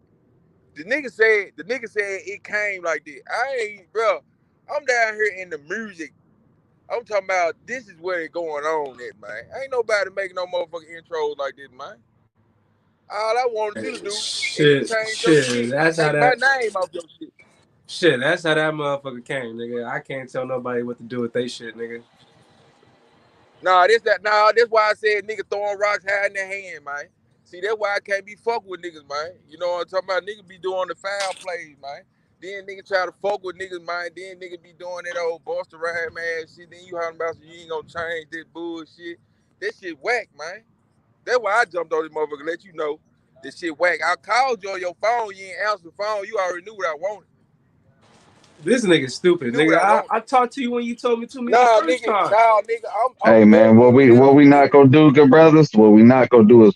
The nigga said it came like this. I ain't, bro. I'm down here in the music. I'm talking about this is where it going on at, man. Ain't nobody making no motherfucking intros like this, man. All I wanted you to do is to Shit, change your shit. shit. That's how Take my that. name off your shit. Shit, that's how that motherfucker came, nigga. I can't tell nobody what to do with they shit, nigga. Nah, that's why I said nigga throwing rocks high in their hand, man. See, that's why I can't be fucking with niggas, man. You know what I'm talking about? Niggas be doing the foul plays, man. Then nigga try to fuck with niggas, man. Then nigga be doing that old Buster Rhyme ass shit. Then you hollering about so you ain't gonna change this bullshit. That shit whack, man. That's why I jumped on this motherfucker, let you know this shit whack. I called you on your phone, you ain't answer the phone. You already knew what I wanted. This nigga You stupid, knew what nigga. I wanted. I talked to you when you told me to me the Nah, first nigga, time. nah, nigga, I'm Hey man, very what we intelligent, not nigga. gonna do, good brothers? What we not gonna do is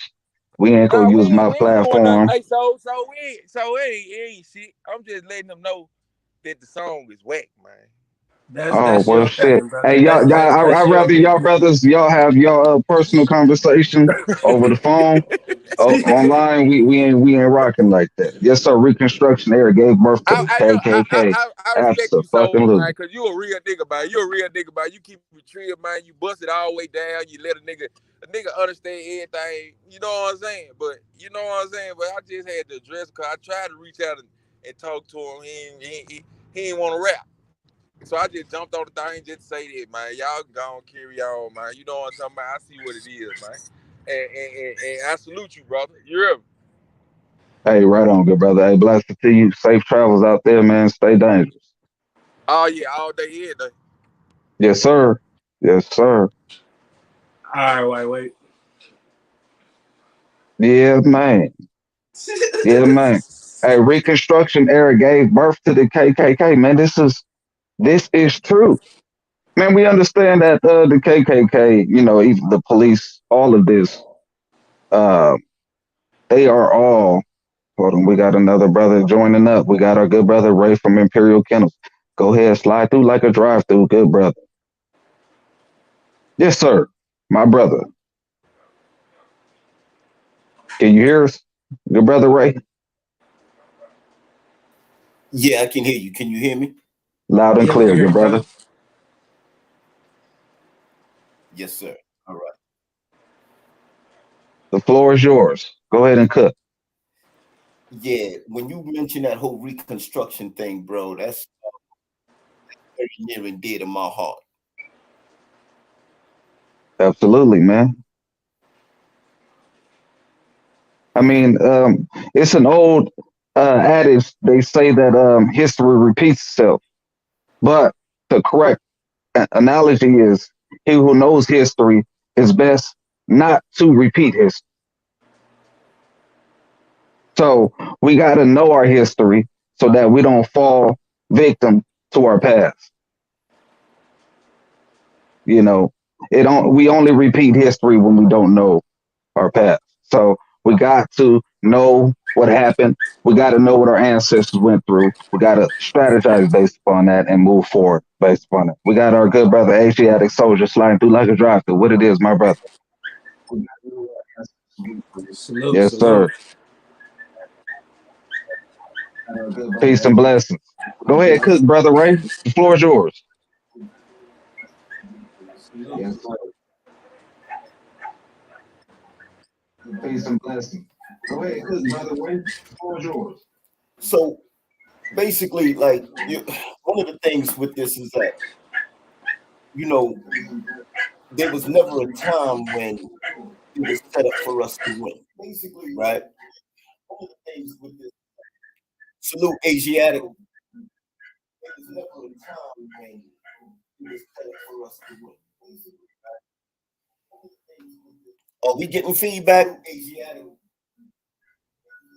we ain't gonna Nah, use my we ain't doing nothing. platform. Hey, so it ain't shit. I'm just letting them know that the song is whack, man. Oh That's well, your shit. opinion, Hey, brother. That's I'd your rather y'all opinion. brothers, y'all have your personal conversation over the phone. Oh, online, we ain't rocking like that. Yes, sir. Reconstruction era gave birth to the I look, KKK. I respect you so, man, Absolutely. cause you a real nigga, man. You a real nigga, man. You keep it real, man. You bust it all the way down. You let a nigga understand everything. You know what I'm saying? But you know what I'm saying. But I just had to address because I tried to reach out and talk to him. He didn't want to rap. So I just jumped on the thing just to say that, man. Y'all gonna carry on, man. You know what I'm talking about? I see what it is, man. And I salute you, brother. You hear me? Hey, right on, good brother. Hey, blessed to you. Safe travels out there, man. Stay dangerous. Oh yeah, all day, every day. Yes, sir. Yes, sir. All right, wait. Yeah, man. Yeah, man. Hey, Reconstruction era gave birth to the KKK, man. This is true. Man, we understand that the KKK, even the police, all of this, uh, they are all. Hold on, we got another brother joining up. We got our good brother Ray from Imperial Kennels. Go ahead, slide through like a drive-through, good brother. Yes, sir, my brother. Can you hear us, good brother Ray? Yeah, I can hear you. Can you hear me? Loud and Yeah, we can clear, hear good you, brother. brother. Yes, sir. All right. The floor is yours. Go ahead and cook. Yeah, when you mention that whole reconstruction thing, bro, that's very near and dear to my heart. Absolutely, man. I mean, it's an old adage. They say that history repeats itself, but the correct analogy is he who knows history is best not to repeat history. So we got to know our history so that we don't fall victim to our past. You know, we only repeat history when we don't know our past. So we got to know what happened. We got to know what our ancestors went through. We got to strategize based upon that and move forward based upon it. We got our good brother Asiatic soldier sliding through like a drive through. What it is, my brother. Salute, Yes, salute. sir. Peace and blessings. Go ahead, cook, brother Ray. The floor is yours. Salute. Peace and blessings. Go ahead, cook, brother Ray. The floor is yours. So basically, like one of the things with this is that you know there was never a time when it was set up for us to win. Basically, right? One of the things with this salute Asiatic. There was never a time when it was set up for us to win. Are we getting feedback?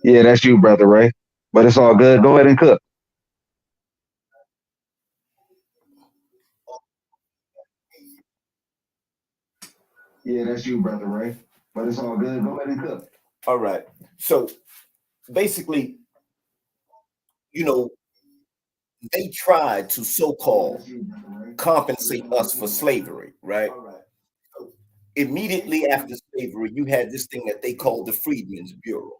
Yeah, that's you, brother Ray. But it's all good. Go ahead and cook. Yeah, that's you, brother Ray. But it's all good. Go ahead and cook. All right. So basically, you know, they tried to so-called compensate us for slavery, right? Immediately after slavery, you had this thing that they called the Freedmen's Bureau.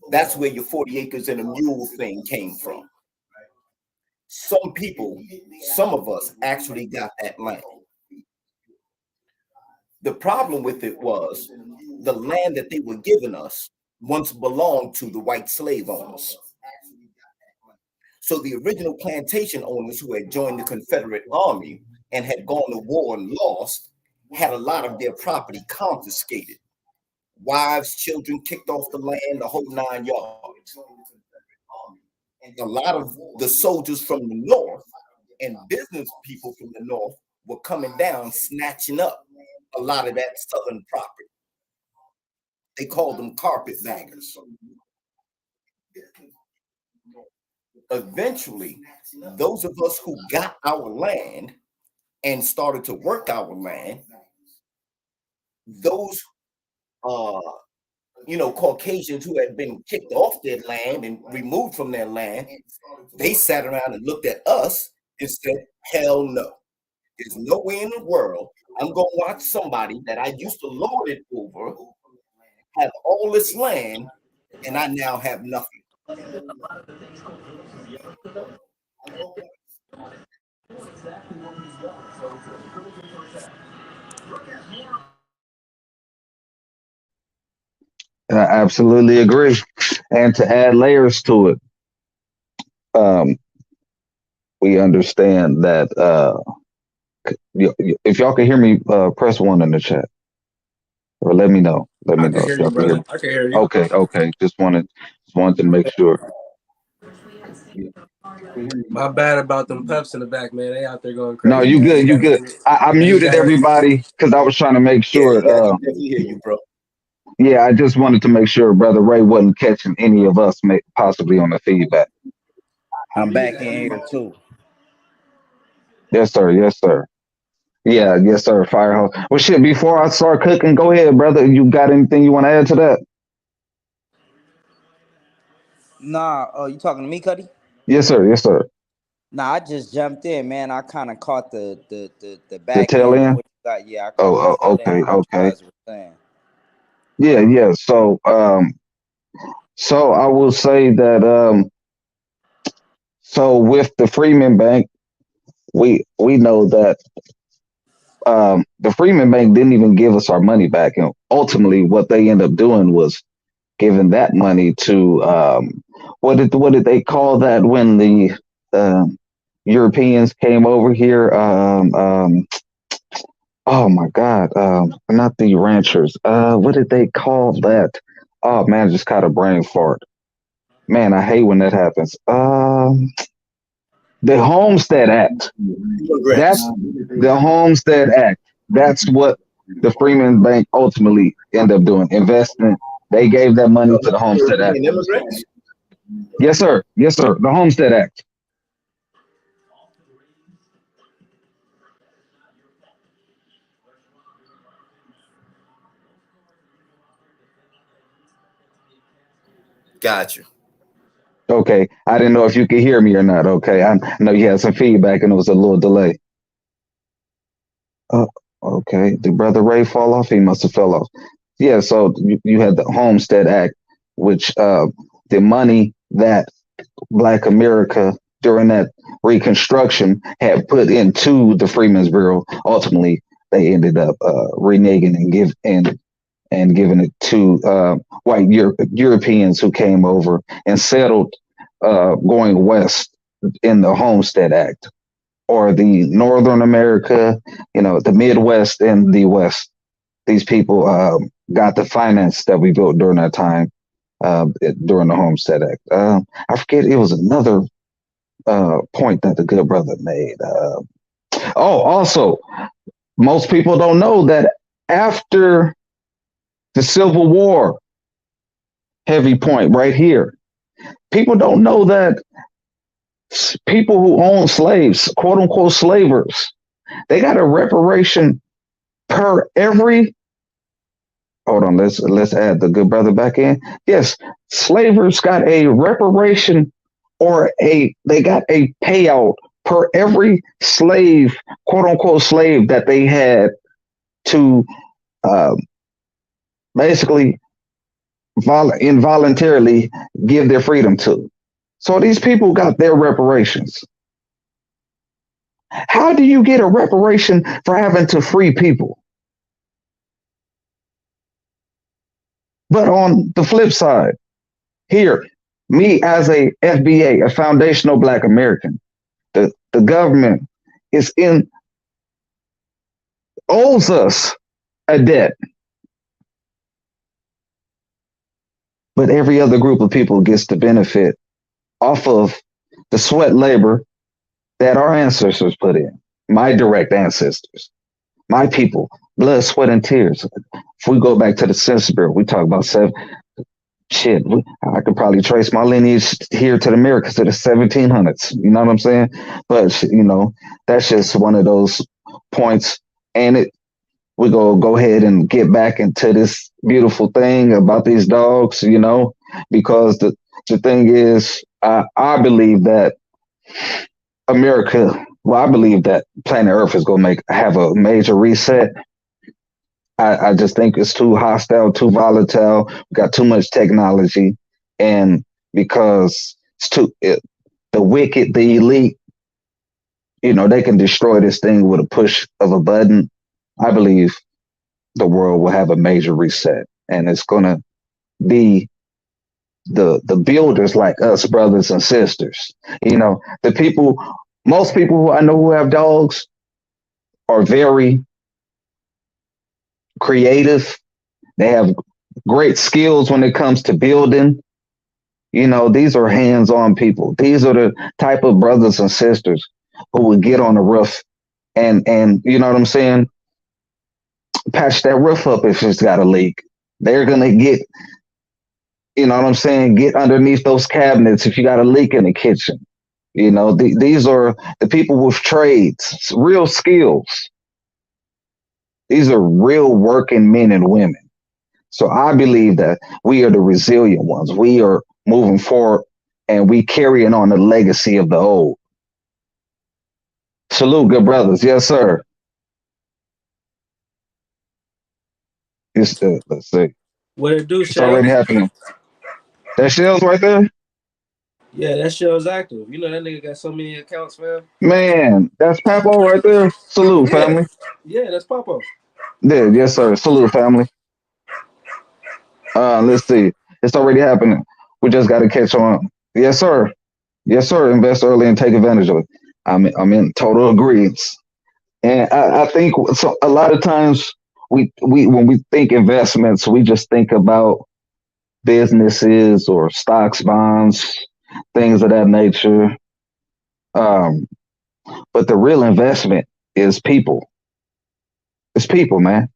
That's where your 40 acres and a mule thing came from. Some people, some of us actually got that land. The problem with it was the land that they were giving us once belonged to the white slave owners. So the original plantation owners who had joined the Confederate Army and had gone to war and lost had a lot of their property confiscated. Wives, children kicked off the land, the whole 9 yards. A lot of the soldiers from the North and business people from the North were coming down, snatching up a lot of that Southern property. They called them carpetbaggers. Eventually, those of us who got our land and started to work our land, those uh Caucasians who had been kicked off their land and removed from their land, they sat around and looked at us and said, hell no. There's no way in the world I'm going to watch somebody that I used to lord it over have all this land and I now have nothing. I absolutely agree. And to add layers to it, um, we understand that if y'all can hear me, press one in the chat or let me know. Let me I can know if hear you, y'all can hear me. brother. I can hear you. Okay, okay. Just wanted to make sure. My bad about them pups in the back, man. They out there going No, crazy, you man. good, you good. I You muted gotta everybody because I was trying to make Yeah, sure. yeah, I can definitely hear you, bro. Yeah, I just wanted to make sure Brother Ray wasn't catching any of us possibly on the feedback. I'm back in here too. Yes, sir. Yes, sir. Yeah, yes, sir. Firehouse. Well, shit. Before I start cooking, go ahead, brother. You got anything you want to add to that? Nah, you talking to me, Cuddy? Yes, sir. Yes, sir. Nah, I just jumped in, man. I kind of caught the The back tail end of end. what you got. Yeah, I caught the Oh, tail end okay, of what you okay. guys were saying. Yeah, yeah. So I will say that so with the Freeman Bank, we know that the Freeman Bank didn't even give us our money back, and ultimately, what they end up doing was giving that money to what did they call that when the um, Europeans came over here? Oh my God, not the ranchers. What did they call that? Oh man, I just caught a brain fart. Man, I hate when that happens. The Homestead Act. That's Immigrants. the Homestead Act. That's what the Freeman Bank ultimately ended up doing, investing. They gave that money to the Homestead Act. European immigrants. Yes, sir. Yes, sir. The Homestead Act. Got you. Okay. I didn't know if you could hear me or not. Okay. I know you had some feedback and it was a little delay. Oh, okay. Did Brother Ray fall off? He must have fell off. Yeah. So you had the Homestead Act, which the money that Black America during that Reconstruction had put into the Freedmen's Bureau. Ultimately, they ended up reneging and giving it to white Europeans who came over and settled going west in the Homestead Act, or the Northern America, the Midwest and the West. These people got the finance that we built during that time during the Homestead Act. I forget, it was another point that the good brother made. Also, most people don't know that after. The Civil War, heavy point right here. People don't know that people who own slaves, quote unquote slavers, they got a reparation per every. Hold on, let's add the good brother back in. Yes, slavers got a reparation or a they got a payout per every slave, quote unquote slave that they had to uh, basically involuntarily give their freedom to. So these people got their reparations. How do you get a reparation for having to free people? But on the flip side, here, me as a FBA, a foundational Black American, the government is in owes us a debt, but every other group of people gets to benefit off of the sweat labor that our ancestors put in. My direct ancestors, my people, blood, sweat, and tears. If we go back to the Census Bureau, we talk about shit. I could probably trace my lineage here to the Americas to the 1700s. You know what I'm saying? But that's just one of those points. And we go ahead and get back into this beautiful thing about these dogs. Because the thing is, I believe that America. Well, I believe that planet Earth is going to have a major reset. I just think it's too hostile, too volatile. We got too much technology, and because the wicked, the elite, they can destroy this thing with a push of a button. I believe the world will have a major reset, and it's gonna be the builders like us, brothers and sisters. The people, most people who I know who have dogs are very creative. They have great skills when it comes to building. These are hands-on people. These are the type of brothers and sisters who would get on the roof and you know what I'm saying, patch that roof up if it's got a leak. They're gonna get, you know what I'm saying, get underneath those cabinets if you got a leak in the kitchen. These are the people with trades, real skills. These are real working men and women. So I believe that we are the resilient ones. We are moving forward and we carrying on the legacy of the old. Salute, good brothers. Yes, sir. Let's see. What it do, It's already Shay? happening. That shell's right there? Yeah, that show's active. You know that nigga got so many accounts, fam. Man, that's Papo right there. Salute, Yeah, family. yeah, that's Popo. Yeah, yes, sir. Salute, family. Let's see. It's already happening. We just got to catch on. Yes, sir. Yes, sir. Invest early and take advantage of it. I'm in total agreement. And I think so. A lot of times we when we think investments, we just think about businesses or stocks, bonds, things of that nature. Um, but the real investment is people. It's people, man.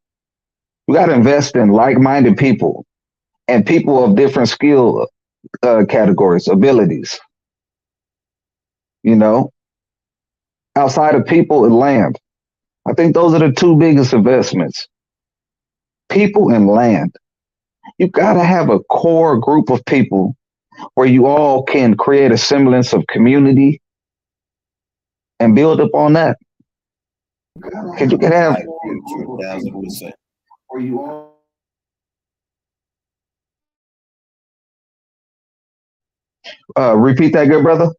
We got to invest in like-minded people and people of different skill categories, abilities. You know, outside of people and land. I think those are the two biggest investments: people and land. You got to have a core group of people where you all can create a semblance of community and build up on that. Because you can I have, agree with you 1,000%. repeat that, good brother.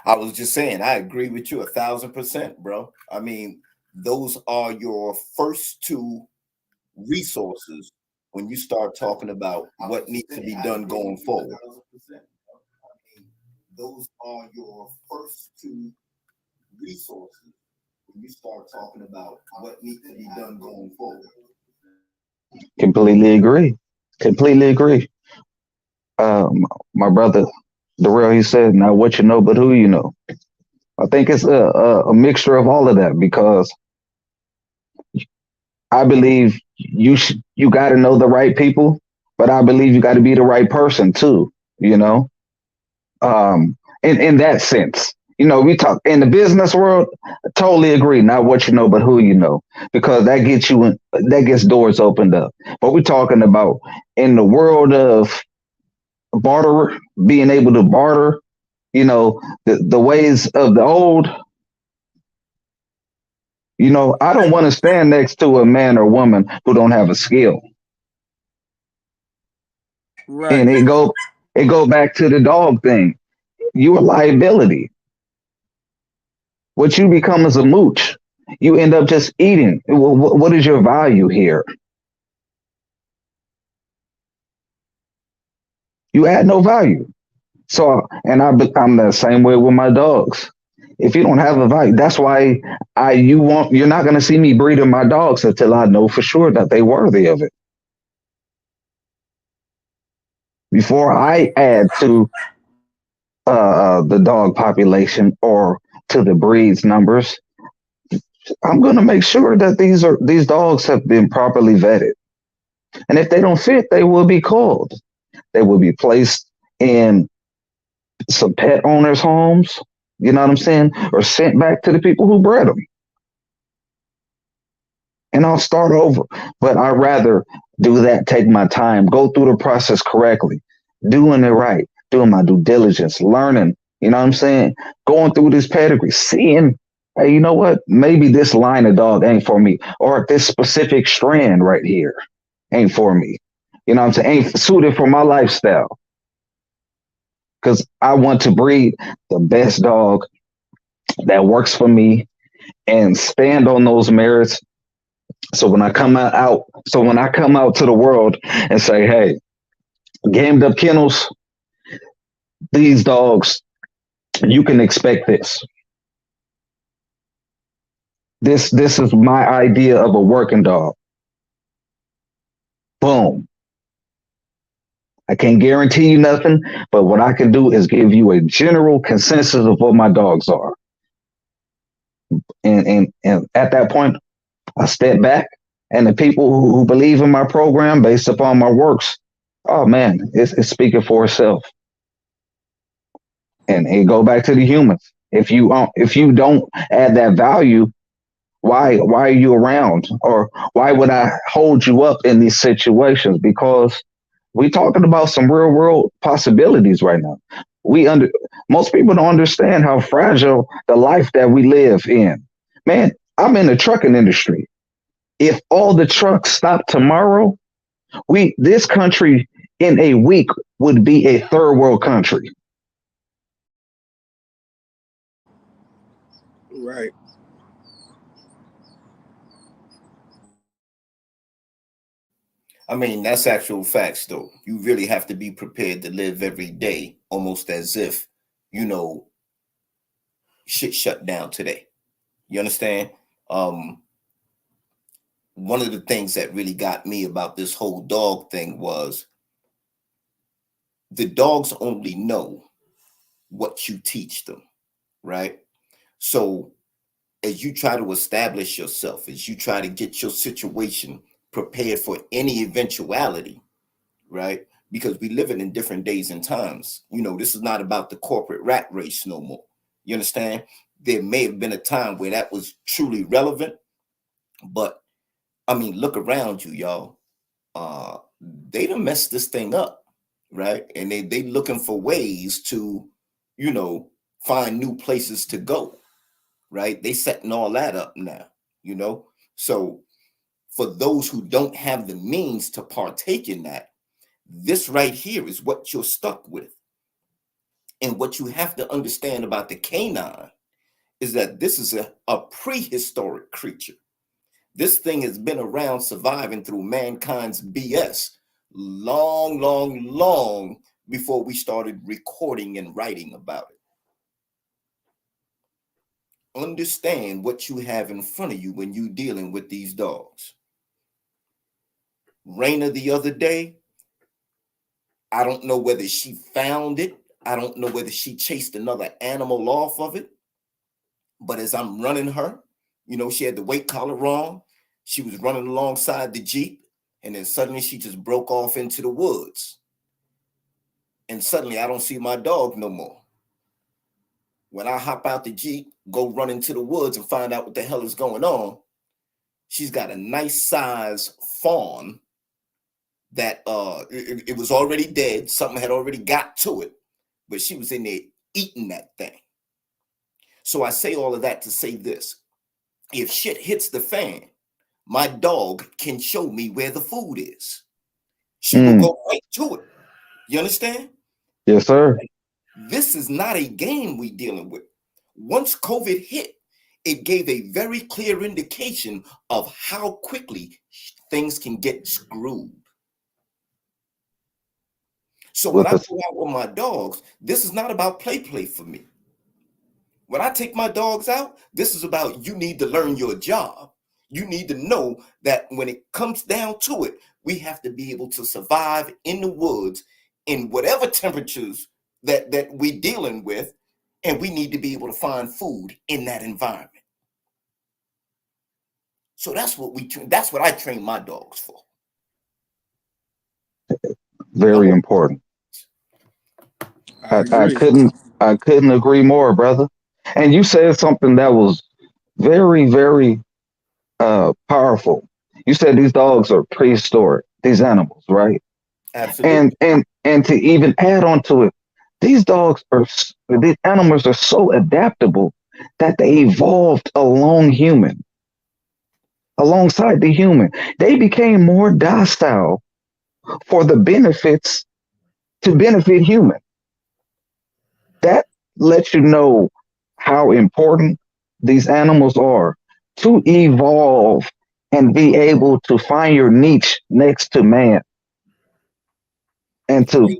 I was just saying, I agree with you 1,000%, bro. I mean, those are your first two resources when you start talking about what needs to be done going forward. Those are your first two resources when you start talking about what needs to be done going forward. Completely agree. Completely agree. Um, my brother. Darrell, he said, "Not what you know, but who you know." I think it's a mixture of all of that because I believe you got to know the right people, but I believe you got to be the right person too. You know, in that sense. You know, we talk in the business world. I totally agree. Not what you know, but who you know, because that gets you in, that gets doors opened up. But we're talking about in the world of barter, being able to barter. You know, the ways of the old. You know, I don't want to stand next to a man or woman who don't have a skill. Right. And it go back to the dog thing. You a liability. What you become is a mooch. You end up just eating. What is your value here? You add no value. So, and I'm the same way with my dogs. If you don't have a value, that's why you're not going to see me breeding my dogs until I know for sure that they worthy of it. Before I add to the dog population or to the breeds numbers, I'm going to make sure that these dogs have been properly vetted. And if they don't fit, they will be called. They will be placed in some pet owners' homes. You know what I'm saying? Or sent back to the people who bred them. And I'll start over. But I'd rather do that, take my time, go through the process correctly, doing it right, doing my due diligence, learning, you know what I'm saying? Going through this pedigree, seeing, hey, you know what? Maybe this line of dog ain't for me, or this specific strand right here ain't for me. You know what I'm saying? Ain't suited for my lifestyle. Because I want to breed the best dog that works for me and stand on those merits. So when I come out to the world and say, "Hey, gamed up kennels, these dogs, you can expect this. This is my idea of a working dog." Boom. I can't guarantee you nothing, but what I can do is give you a general consensus of what my dogs are. And at that point, I step back, and the people who believe in my program based upon my works, oh man, it's speaking for itself. And it go back to the humans. If you don't add that value, why are you around, or why would I hold you up in these situations? Because we're talking about some real world possibilities right now. We under Most people don't understand how fragile the life that we live in. Man, I'm in the trucking industry. If all the trucks stop tomorrow, we this country in a week would be a third world country. Right. I mean, that's actual facts, though. You really have to be prepared to live every day almost as if, you know, shit shut down today. You understand? Um, One of the things that really got me about this whole dog thing was the dogs only know what you teach them, right? So as you try to establish yourself, as you try to get your situation prepared for any eventuality, right? Because we live in different days and times. You know, this is not about the corporate rat race no more. You understand? There may have been a time where that was truly relevant, but I mean, look around you, y'all. They done messed this thing up, right? And they looking for ways to, you know, find new places to go, right? They setting all that up now, you know. So for those who don't have the means to partake in that, this right here is what you're stuck with. And what you have to understand about the canine is that this is a prehistoric creature. This thing has been around surviving through mankind's BS long, long, long before we started recording and writing about it. Understand what you have in front of you when you're dealing with these dogs. Raina the other day, I don't know whether she found it I don't know whether she chased another animal off of it, but as I'm running her, she had the weight collar on. She was running alongside the Jeep, and then suddenly she just broke off into the woods. And suddenly I don't see my dog no more. When I hop out the Jeep, go run into the woods and find out what the hell is going on, she's got a nice size fawn that it was already dead. Something had already got to it, but she was in there eating that thing. So I say all of that to say this. If shit hits the fan, my dog can show me where the food is. She will go right to it. You understand? Yes, sir. This is not a game we dealing with. Once COVID hit, it gave a very clear indication of how quickly things can get screwed. So when I go out with my dogs, this is not about play for me. When I take my dogs out, this is about you need to learn your job. You need to know that when it comes down to it, we have to be able to survive in the woods in whatever temperatures that we're dealing with, and we need to be able to find food in that environment. So that's what I train my dogs for. Very important. I I agree. couldn't agree more, brother. And you said something that was very, very powerful. You said these dogs are prehistoric, these animals, right? Absolutely. And to even add on to it, these animals are so adaptable that they evolved alongside the human. They became more docile for the benefits to benefit human. That lets you know how important these animals are to evolve and be able to find your niche next to man. And to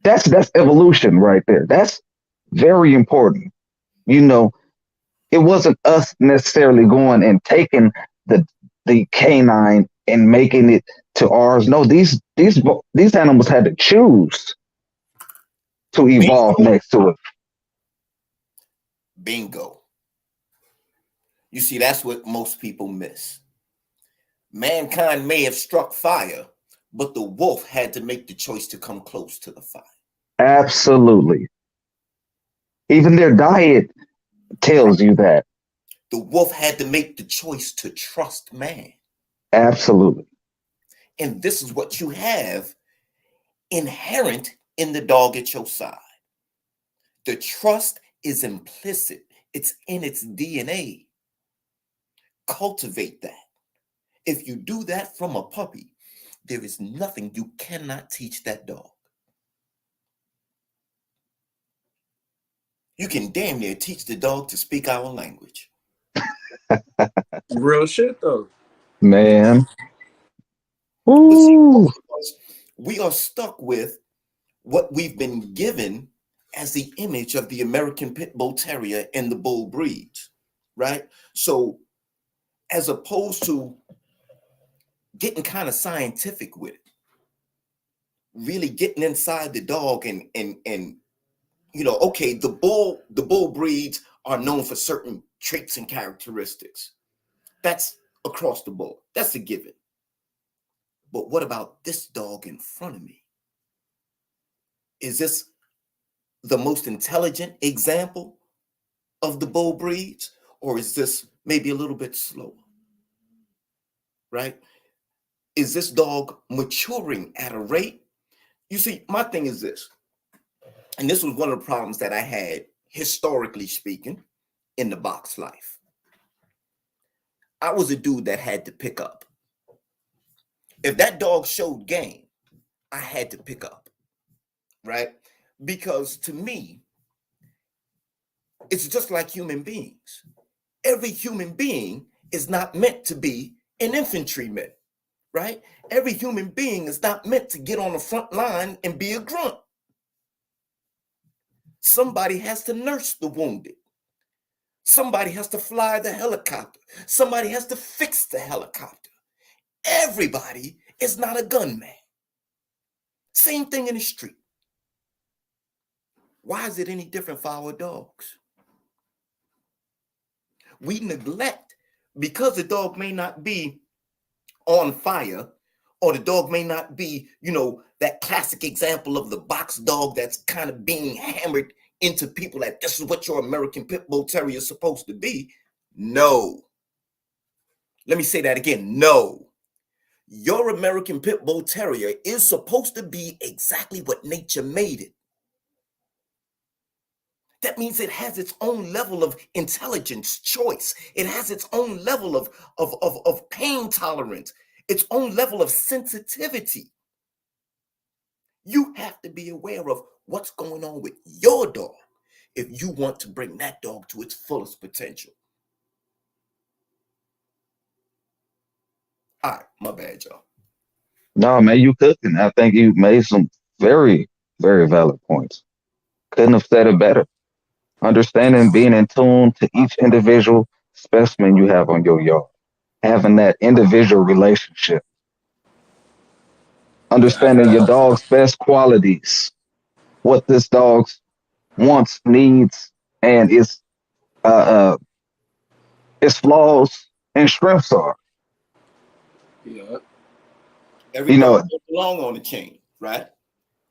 that's evolution right there. That's very important. You know, it wasn't us necessarily going and taking the the canine and making it to ours. No, these animals had to choose to evolve Bingo. next to it. Bingo. You see, that's what most people miss. Mankind may have struck fire, but the wolf had to make the choice to come close to the fire. Absolutely. Even their diet Right. tells you that. The wolf had to make the choice to trust man. Absolutely. And this is what you have inherent in the dog at your side. The trust is implicit, it's in its DNA. Cultivate that. If you do that from a puppy, there is nothing you cannot teach that dog. You can damn near teach the dog to speak our language. Real shit though. Man. But see, Ooh. most of us, we are stuck with what we've been given as the image of the American Pit Bull Terrier and the bull breeds, right? So as opposed to getting kind of scientific with it, really getting inside the dog and okay, the bull breeds are known for certain traits and characteristics. That's across the board. That's a given. But what about this dog in front of me? Is this the most intelligent example of the bull breeds, or is this maybe a little bit slower? Right? Is this dog maturing at a rate? You see, my thing is this, and this was one of the problems that I had, historically speaking, in the box life. I was a dude that had to pick up. If that dog showed game, I had to pick up, right? Because to me, it's just like human beings. Every human being is not meant to be an infantryman, right? Every human being is not meant to get on the front line and be a grunt. Somebody has to nurse the wounded. Somebody has to fly the helicopter. Somebody has to fix the helicopter. Everybody is not a gunman. Same thing in the street. Why is it any different for our dogs? We neglect because the dog may not be on fire, or the dog may not be, that classic example of the box dog that's kind of being hammered into people that this is what your American Pit Bull Terrier is supposed to be. No. Let me say that again. No. Your American Pit Bull Terrier is supposed to be exactly what nature made it. That means it has its own level of intelligence, choice. It has its own level of pain tolerance, its own level of sensitivity. You have to be aware of what's going on with your dog if you want to bring that dog to its fullest potential. All right, my bad, y'all. No, man, you cooking. I think you made some very, very valid points. Couldn't have said it better. Understanding, being in tune to each individual specimen you have on your yard, having that individual relationship, understanding your dog's best qualities, what this dog's wants, needs, and its flaws and strengths are. Yeah. Every You dog know, don't belong on the chain, right?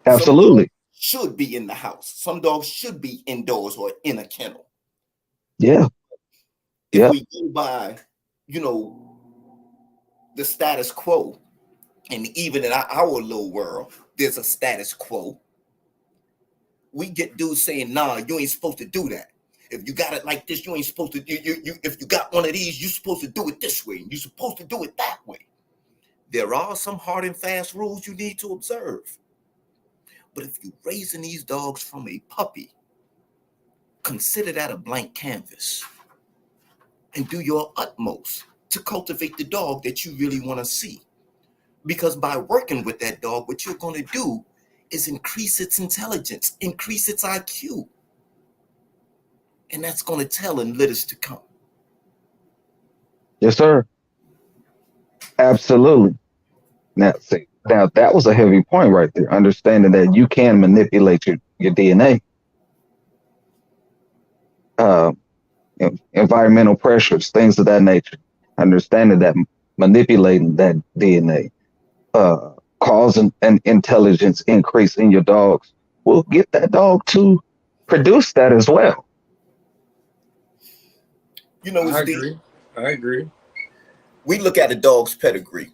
Some dogs absolutely. should be in the house. Some dogs should be indoors or in a kennel. Yeah, If yeah, we go by, you know, the status quo, and even in our little world, there's a status quo. We get dudes saying, "Nah, you ain't supposed to do that. If you got it like this, you ain't supposed to. If you got one of these, you're supposed to do it this way. You're supposed to do it that way." There are some hard and fast rules you need to observe. But if you're raising these dogs from a puppy, consider that a blank canvas and do your utmost to cultivate the dog that you really want to see. Because by working with that dog, what you're going to do is increase its intelligence, increase its IQ. And that's going to tell in litters to come. yes, sir. Absolutely. Now, see, now that was a heavy point right there. Understanding that you can manipulate your DNA, uh, environmental pressures, things of that nature. Understanding that manipulating that DNA, causing an intelligence increase in your dogs will get that dog to produce that as well. You know, it's I deep. agree. I agree. We look at a dog's pedigree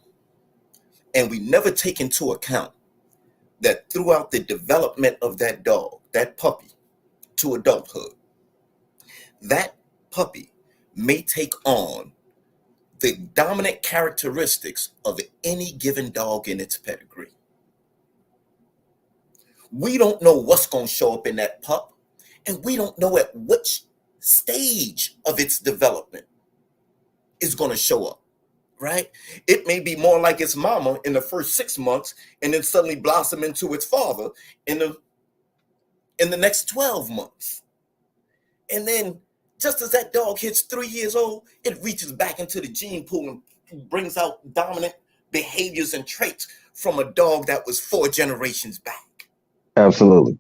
and we never take into account that throughout the development of that dog, that puppy, to adulthood, that puppy may take on the dominant characteristics of any given dog in its pedigree. We don't know what's going to show up in that pup, and we don't know at which stage of its development is going to show up, right? It may be more like its mama in the first 6 months and then suddenly blossom into its father in the next 12 months. And then just as that dog hits 3 years old, it reaches back into the gene pool and brings out dominant behaviors and traits from a dog that was 4 generations back. Absolutely.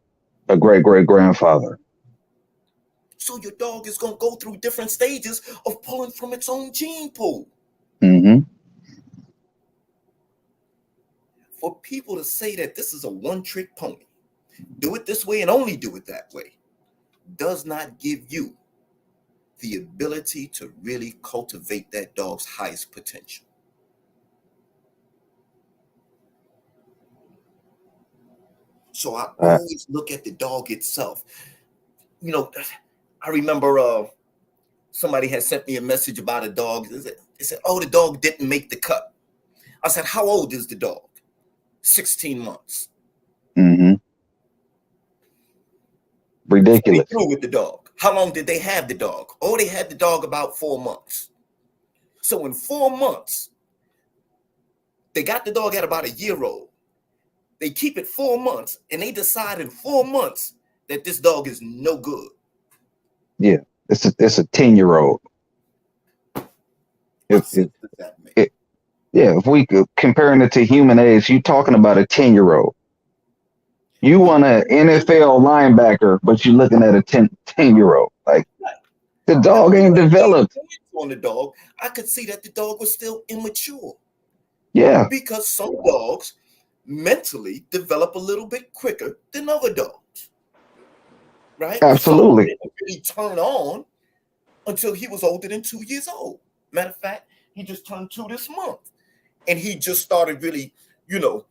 A great great grandfather. So your dog is going to go through different stages of pulling from its own gene pool. Hmm. For people to say that this is a one-trick pony, do it this way and only do it that way, does not give you the ability to really cultivate that dog's highest potential. So I Uh, always look at the dog itself. You know, I remember somebody had sent me a message about a dog. They said, "Oh, the dog didn't make the cut." I said, "How old is the dog?" 16 months. hmm So they Ridiculous. through with the dog. How long did they have the dog? Oh, they had the dog about 4 months. So in 4 months, they got the dog at about a year old. They keep it 4 months, and they decide in 4 months that this dog is no good. Yeah, it's a 10-year-old. What If sense does that make? it, yeah, if we could comparing it to human age, you talking about a 10-year-old. You want an NFL linebacker, but you're looking at a 10-year-old. Like Right. the Now, dog when ain't I laid developed. hands on the dog, I could see that the dog was still immature Yeah, because some dogs mentally develop a little bit quicker than other dogs, right? Some absolutely. didn't really turn on until he was older than 2 years old. Matter of fact, he just turned 2 this month, and he just started really, you know,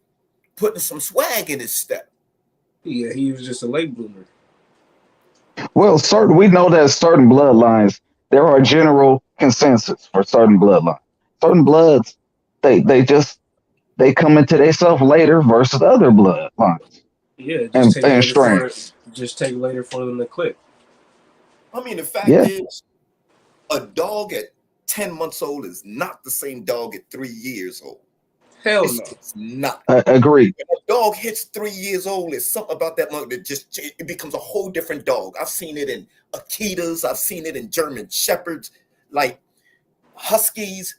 putting some swag in his step. Yeah, he was just a late bloomer. Well, certain we know that certain bloodlines there are general consensus for certain bloodlines. Certain bloods, they just they come into themselves later versus other bloodlines Yeah, and strains. just take later for them to click. I mean, the fact Yeah, is, a dog at 10 months old is not the same dog at 3 years old. Hell It's no. just not. agree. When a dog hits 3 years old, it's something about that mug that just it becomes a whole different dog. I've seen it in Akitas, I've seen it in German Shepherds, like Huskies.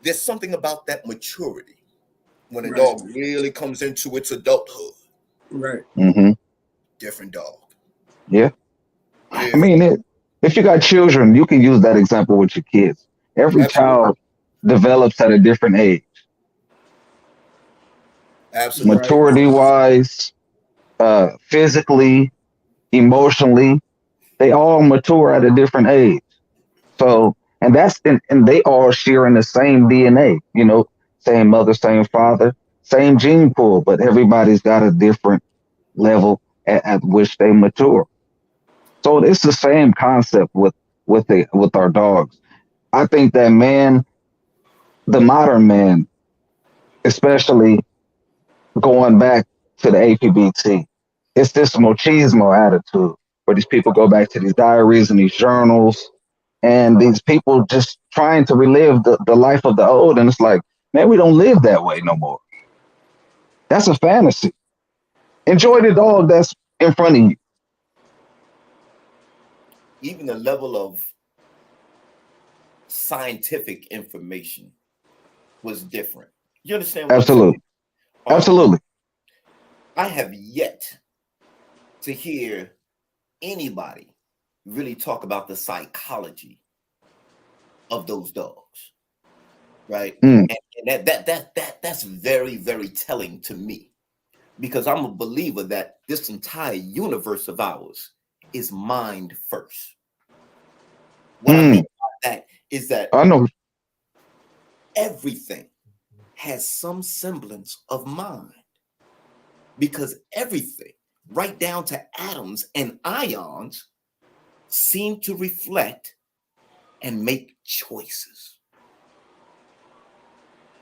There's something about that maturity when a Right. dog really comes into its adulthood. Right. Hmm. Different dog. Yeah, I Different. mean if you got children, you can use that example with your kids. Every Absolutely. child develops at a different age, Absolutely. Right. maturity wise, physically, emotionally. They all mature at a different age. So, and they all share in the same DNA, same mother, same father, same gene pool, but everybody's got a different level at which they mature. So it's the same concept with our dogs. I think that man, the modern man, especially going back to the APBT, it's this machismo attitude where these people go back to these diaries and these journals and these people just trying to relive the life of the old. And it's like, man, we don't live that way no more. That's a fantasy. Enjoy the dog that's in front of you. Even the level of scientific information was different. You understand what I'm saying? Absolutely. Um, Absolutely. I have yet to hear anybody really talk about the psychology of those dogs, right? Mm, And that's very, very telling to me because I'm a believer that this entire universe of ours is mind first. What I mean mm. by that is that I know. everything has some semblance of mind because everything, right down to atoms and ions, seem to reflect and make choices,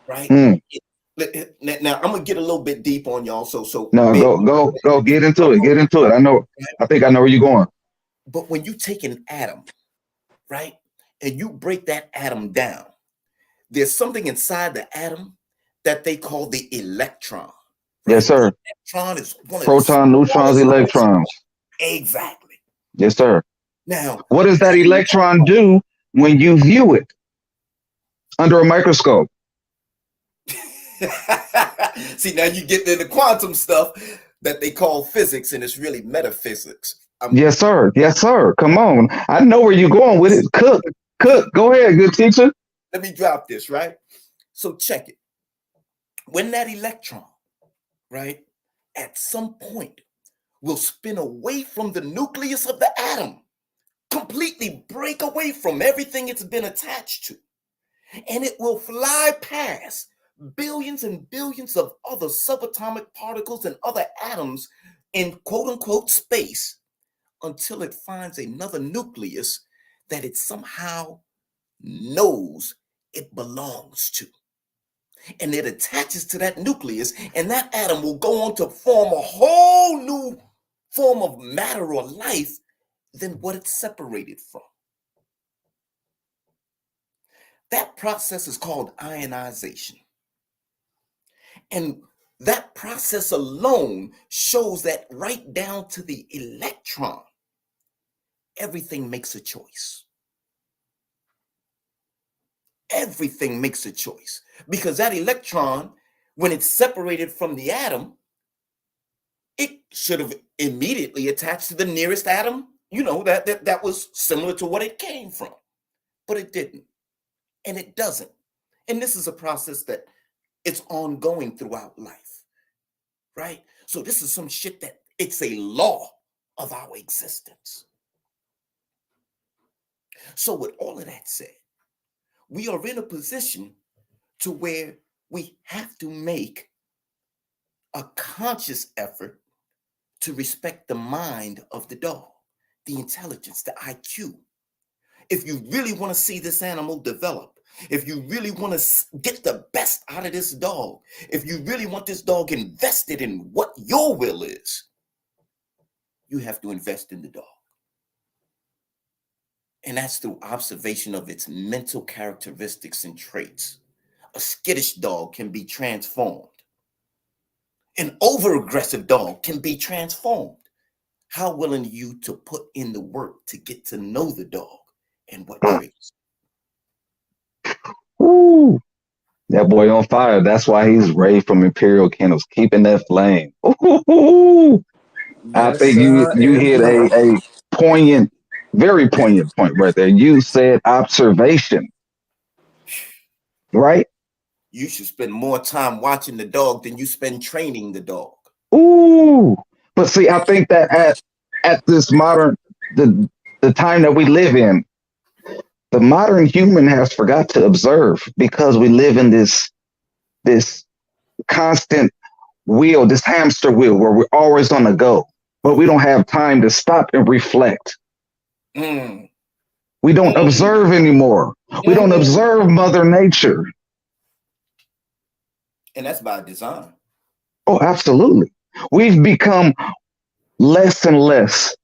right? Mm. Now I'm gonna get a little bit deep on y'all, so No, bear go, get into it. with Get into it. I think I know where you're going. me. But when you take an atom, right, and you break that atom down, there's something inside the atom that they call the electron, Yes, right? The sir. electron is one of the Proton, neutrons, smallest most electrons. exactly. Yes, sir. Now, What does that that electron do when you view it under a microscope? see, now you get into quantum stuff that they call physics, and it's really metaphysics. Yes, sir. Yes, sir. Come on. I know where you're going with it. Cook, cook. Go ahead, good teacher. Let me drop this, right? So check it. When that electron, right, at some point will spin away from the nucleus of the atom, completely break away from everything it's been attached to, and it will fly past billions and billions of other subatomic particles and other atoms in quote unquote space until it finds another nucleus that it somehow knows it belongs to. And it attaches to that nucleus, and that atom will go on to form a whole new form of matter or life than what it's separated from. That process is called ionization. And that process alone shows that right down to the electron, everything makes a choice. Everything makes a choice because that electron, when it's separated from the atom, it should have immediately attached to the nearest atom, that was similar to what it came from. But it didn't. And it doesn't. And this is a process that it's ongoing throughout life, right? So this is some shit that it's a law of our existence. So with all of that said, we are in a position to where we have to make a conscious effort to respect the mind of the dog, the intelligence, the IQ. If you really want to see this animal develop, if you really want to get the best out of this dog, if you really want this dog invested in what your will is, you have to invest in the dog. And that's through observation of its mental characteristics and traits. A skittish dog can be transformed. An over-aggressive dog can be transformed. How willing are you to put in the work to get to know the dog and what traits? Ooh, that boy on fire. That's why he's Ray from Imperial Kennels, keeping that flame. Ooh, I Yes, think sir. you And hit a poignant, very poignant point right there. You said observation, right? You should spend more time watching the dog than you spend training the dog. Ooh, but see, I think that at this modern the the time that we live in, the modern human has forgot to observe because we live in this constant wheel, this hamster wheel where we're always on the go, but we don't have time to stop and reflect. Mm, We don't mm, observe anymore. We don't mm. observe Mother Nature. And that's by design. Oh, absolutely. We've become less and less,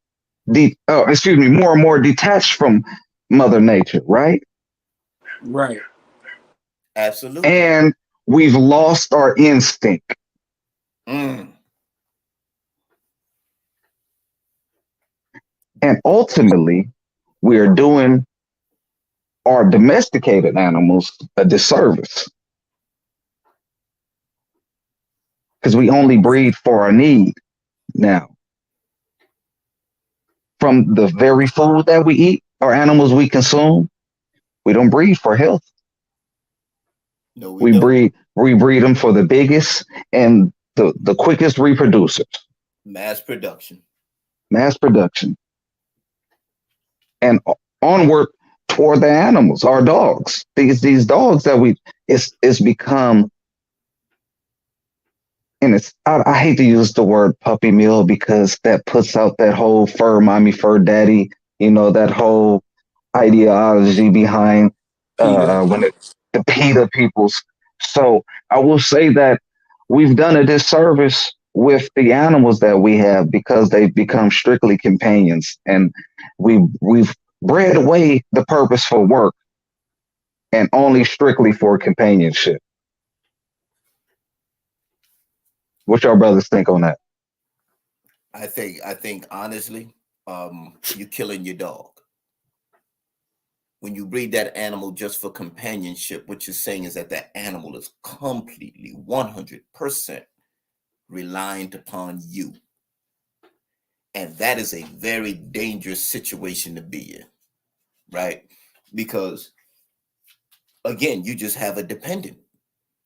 more and more detached from Mother Nature, right? right. Absolutely. And we've lost our instinct. Mm. And ultimately, we are doing our domesticated animals a disservice because we only breed for our need now. From the very food that we eat or animals we consume, we don't breed for health. No, we don't. We breed them for the biggest and the quickest reproducers, Mass production. mass production, and onward toward the animals, our dogs. These dogs that it's become, and I hate to use the word puppy mill because that puts out that whole fur mommy, fur daddy, that whole ideology behind Peter. when the PETA peoples. So I will say that we've done a disservice with the animals that we have because they've become strictly companions, and we've bred away the purpose for work and only strictly for companionship. What y'all brothers think on that? I think honestly, you're killing your dog. When you breed that animal just for companionship, what you're saying is that that animal is completely 100% reliant upon you. And that is a very dangerous situation to be in, right? Because again, you just have a dependent.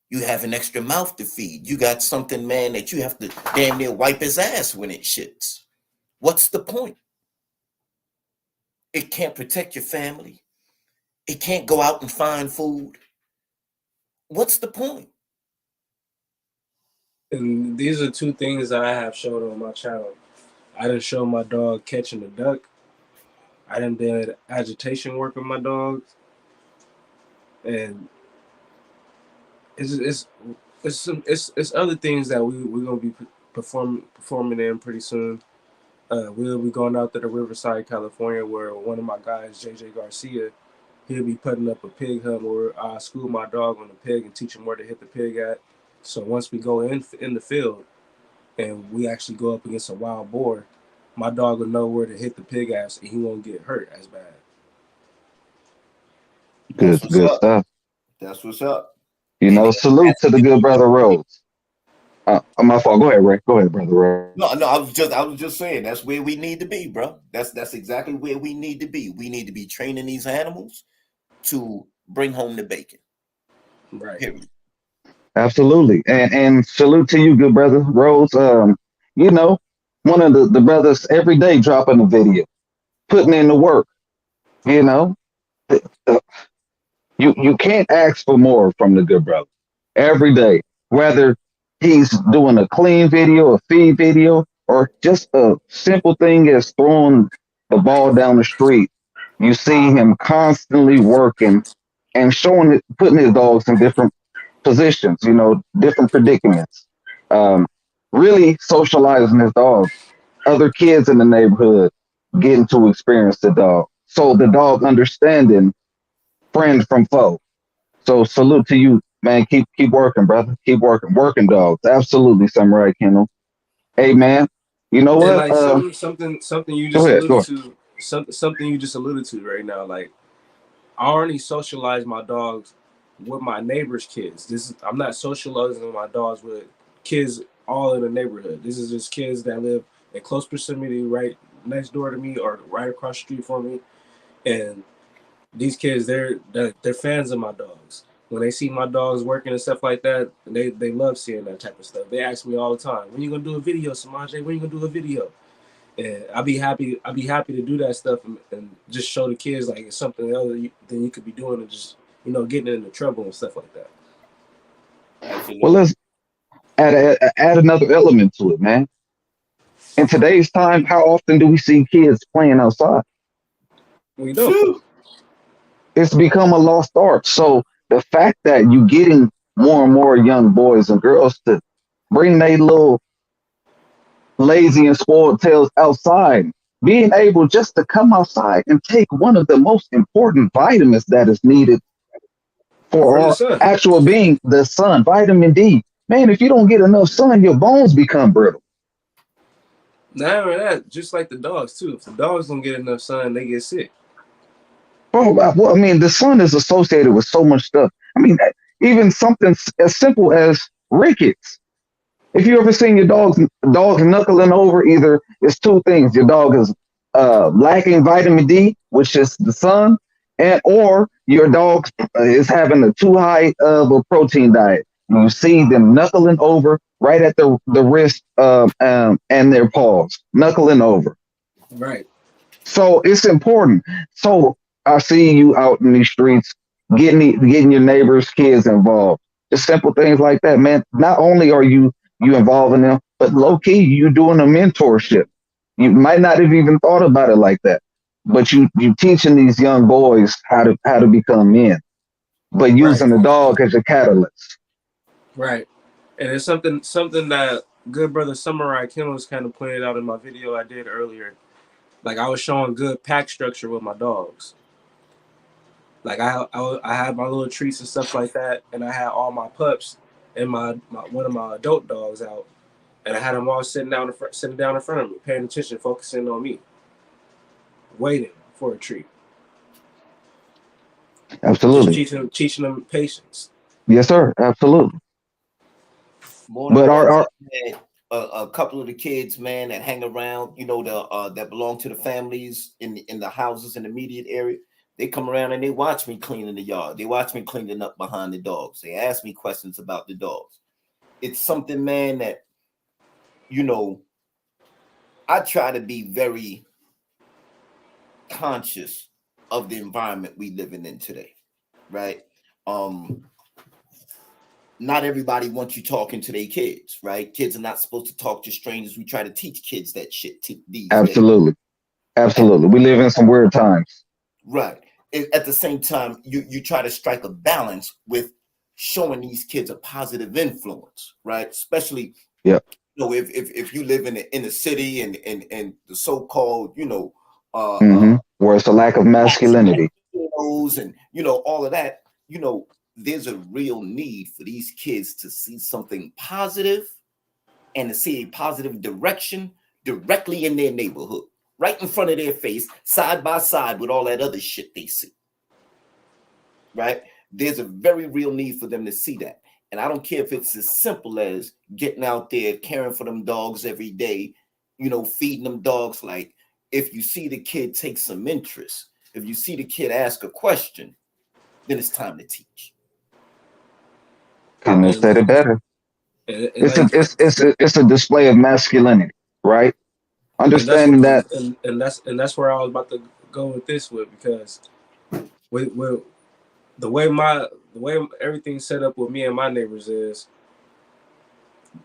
You have an extra mouth to feed. You got something, man, that you have to damn near wipe his ass when it shits. What's the point? It can't protect your family. It can't go out and find food. What's the point? And these are two things that I have showed on my channel. I didn't show my dog catching a duck. I done did agitation work with my dogs, and it's it's other things that we're gonna be performing in pretty soon. We'll be going out to the Riverside, California, where one of my guys, JJ Garcia, he'll be putting up a pig hunt where I school my dog on the pig and teach him where to hit the pig at. So once we go in the field and we actually go up against a wild boar, my dog will know where to hit the pig ass and he won't get hurt as bad. That's Good, what's good up. stuff. That's what's up. You And know, salute that's to the it. good brother Rhodes. My fault. Go ahead, Ray. Go ahead, brother Ray. No, I was just saying that's where we need to be, bro. That's exactly where we need to be. We need to be training these animals to bring home the bacon. Right. Period. Absolutely. And salute to you, good brother Rose. You know, one of the brothers every day dropping a video, putting in the work. You know, Uh, you can't ask for more from the good brother every day, whether he's doing a clean video, a feed video, or just a simple thing as throwing the ball down the street. You see him constantly working and showing it, putting his dogs in different positions, different predicaments. Um, really socializing his dog. Other kids in the neighborhood getting to experience the dog. So the dog understanding friend from foe. So salute to you, man. Keep working, brother. Keep working dogs. Absolutely, Samurai Kennel. Hey, man. You know And what? like something you Go just ahead. Go alluded ahead. to, something you just alluded to right now. Like I already socialize my dogs with my neighbors' kids. I'm not socializing my dogs with kids all in the neighborhood. This is just kids that live in close proximity, right next door to me or right across the street from me. And these kids, they're fans of my dogs. When they see my dogs working and stuff like that, they love seeing that type of stuff. They ask me all the time, "When you gonna do a video, Samaj? When you gonna do a video?" And I'd be happy to do that stuff and just show the kids like it's something other than you could be doing and just getting into trouble and stuff like that. Well, Absolutely. let's add another element to it, man. In today's time, how often do we see kids playing outside? We don't. Phew. It's become a lost art. So the fact that you getting more and more young boys and girls to bring their little lazy and spoiled tails outside, being able just to come outside and take one of the most important vitamins that is needed for For the our sun. actual being, the sun, vitamin D. Man, if you don't get enough sun, your bones become brittle. Not only that, just like the dogs too. If the dogs don't get enough sun, they get sick. Well, I mean, the sun is associated with so much stuff. I mean, even something as simple as rickets. If you ever seen your dog knuckling over, either it's two things: your dog is lacking vitamin D, which is the sun, and or your dog is having a too high of a protein diet. And you see them knuckling over right at the wrist and their paws, knuckling over. Right. So it's important. So I see you out in these streets getting your neighbors' kids involved. Just simple things like that, man. Not only are you involving them, but low key you doing a mentorship. You might not have even thought about it like that, but you teaching these young boys how to become men, but Right. using the dog as a catalyst. Right. And it's something that good brother Samurai Kennels kind of pointed out in my video I did earlier. Like I was showing good pack structure with my dogs. Like I had my little treats and stuff like that, and I had all my pups and my one of my adult dogs out, and I had them all sitting down in front of me, paying attention, focusing on me, waiting for a treat, just Absolutely, teaching them patience. yes, sir. Absolutely. More than But one our time, man, a couple of the kids, man, that hang around, the that belong to the families in the houses in the immediate area, they come around and they watch me cleaning the yard. They watch me cleaning up behind the dogs. They ask me questions about the dogs. It's something, man, that you know I try to be very conscious of the environment we living in today, right? Um, Not everybody wants you talking to their kids, right? Kids are not supposed to talk to strangers. We try to teach kids that shit these days. absolutely, At, absolutely. We live in some weird times. right. At the same time, you try to strike a balance with showing these kids a positive influence, right? Especially, Yeah. if you live in the city and the so-called, Where it's a lack of masculinity. and all of that, there's a real need for these kids to see something positive and to see a positive direction directly in their neighborhood, right in front of their face, side by side with all that other shit they see. Right? There's a very real need for them to see that. And I don't care if it's as simple as getting out there, caring for them dogs every day, feeding them dogs. Like, if you see the kid take some interest, if you see the kid ask a question, then it's time to teach. Couldn't have And, said it better. and It's a like, it's a display of masculinity, right? and that's Understanding what, that. and that's where I was about to go with this with, because with the way everything's set up with me and my neighbors is,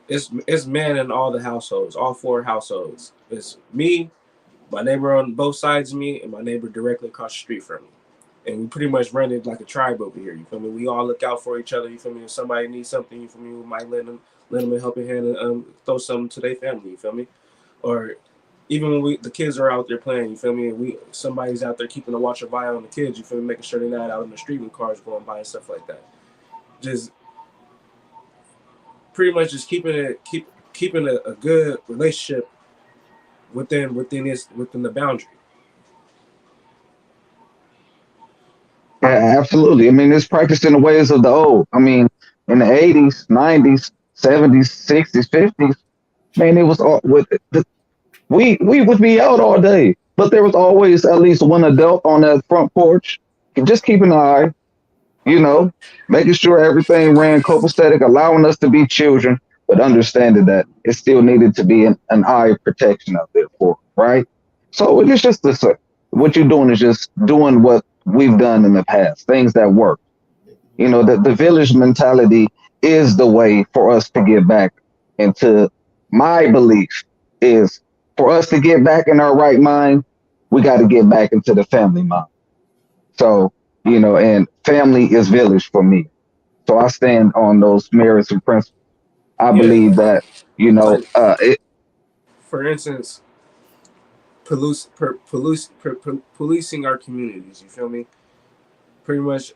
it's men in all the households, all four households. It's me, my neighbor on both sides of me, and my neighbor directly across the street from me. And we pretty much run it like a tribe over here. You feel me? We all look out for each other. You feel me? If somebody needs something, you feel me? We might lend them a helping hand and throw something to their family. You feel me? Or even when the kids are out there playing, you feel me? And somebody's out there keeping a watch of eye on the kids. You feel me? Making sure they're not out in the street when cars going by and stuff like that. Just pretty much just keeping a good relationship within the boundary. Absolutely. I mean, it's practiced in the ways of the old. I mean, in the 80s, 90s, 70s, 60s, 50s, man, it was all with we would be out all day, but there was always at least one adult on that front porch, just keeping an eye, you know, making sure everything ran copacetic, allowing us to be children, but understanding that it still needed to be an eye of protection out there for, right? So it's just this, what you're doing is just doing what we've done in the past, things that work. You know, the village mentality is the way for us to get back into my belief is for us to get back in our right mind, we got to get back into the family mind. So, and family is village for me. So I stand on those merits and principles. I Yeah, believe that, like for instance, policing our communities. You feel me? Pretty much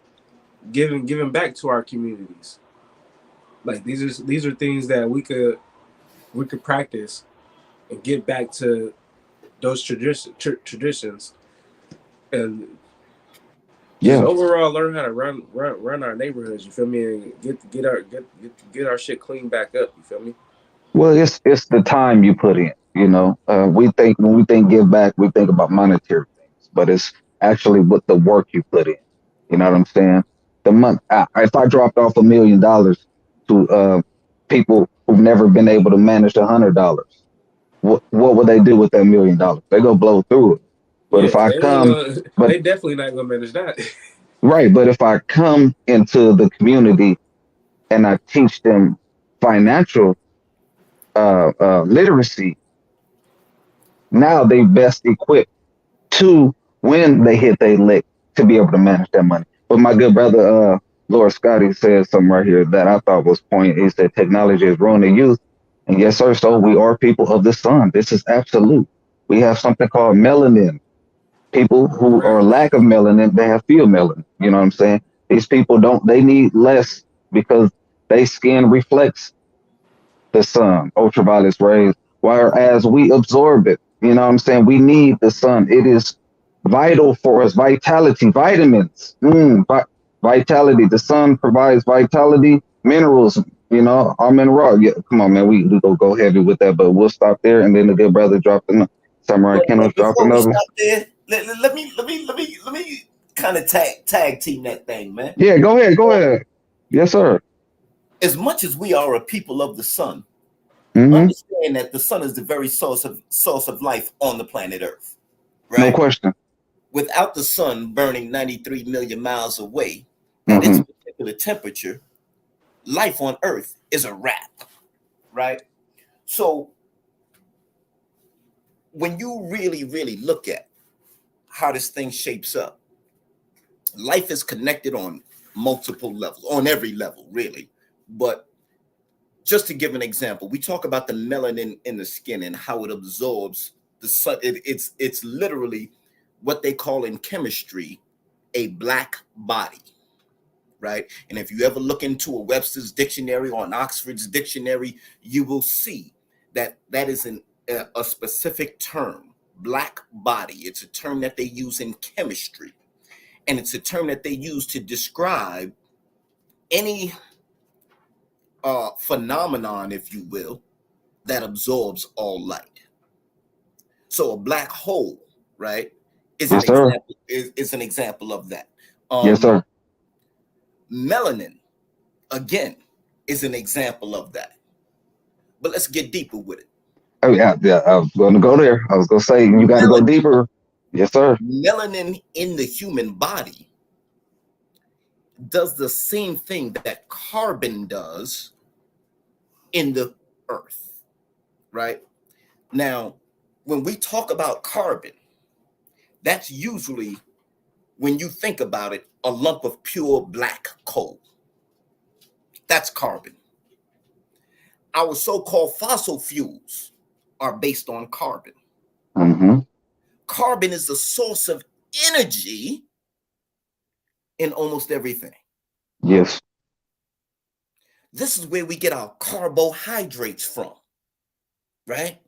giving back to our communities. Like these are things that we could practice and get back to those traditions, and just yeah. overall learn how to run our neighborhoods. You feel me? And get our shit cleaned back up. You feel me? Well, it's the time you put in. We think when we think give back, we think about monetary things, but it's actually what the work you put in. You know what I'm saying? If I dropped off $1 million to people who've never been able to manage $100, what would they do with that $1 million? They go blow through it. But Yeah, if I they ain't come, gonna. but They definitely not gonna manage that. right, but if I come into the community and I teach them financial literacy, now they best equipped to when they hit their lick to be able to manage that money. But my good brother, Lord Scotty said something right here that I thought was poignant. He said technology is ruining youth. And yes, sir, so we are people of the sun. This is absolute. We have something called melanin. People who are Correct. lack of melanin, they have few melanin. You know what I'm saying? These people they need less because they skin reflects the sun, ultraviolet rays, whereas we absorb it. You know what I'm saying? We need the sun. It is vital for us. Vitality, vitamins, vitality. The sun provides vitality, minerals. Our mineral. Yeah, come on, man. We go heavy with that, but we'll stop there. And then the good brother dropped another. Samurai Kennels But dropped before we another. stop there, let me kind of tag team that thing, man. Yeah, go ahead. Go ahead. Yes, sir. As much as we are a people of the sun, Hmm. understand that the sun is the very source of life on the planet Earth, No right? question. Without the sun burning 93 million miles away at its Hmm. particular temperature, life on Earth is a wrap, right? So when you really, really look at how this thing shapes up, life is connected on multiple levels, on every level, really. But just to give an example, we talk about the melanin in the skin and how it absorbs the sun. It's literally what they call in chemistry a black body, right? And if you ever look into a Webster's dictionary or an Oxford's dictionary, you will see that that is a specific term, black body. It's a term that they use in chemistry, and it's a term that they use to describe any phenomenon, if you will, that absorbs all light. So a black hole, right, is an Yes, sir. example is an example of that. Yes, Um, sir. melanin, again, is an example of that. But let's get deeper with it. Oh yeah, yeah. I was going to go there. I was going to say you got to go Melanin, deeper. Yes, sir. melanin in the human body does the same thing that carbon does in the earth, right? Now, when we talk about carbon, that's usually, when you think about it, a lump of pure black coal. That's carbon. Our so-called fossil fuels are based on carbon. Mm-hmm. Carbon is the source of energy in almost everything. Yes. This is where we get our carbohydrates from, right?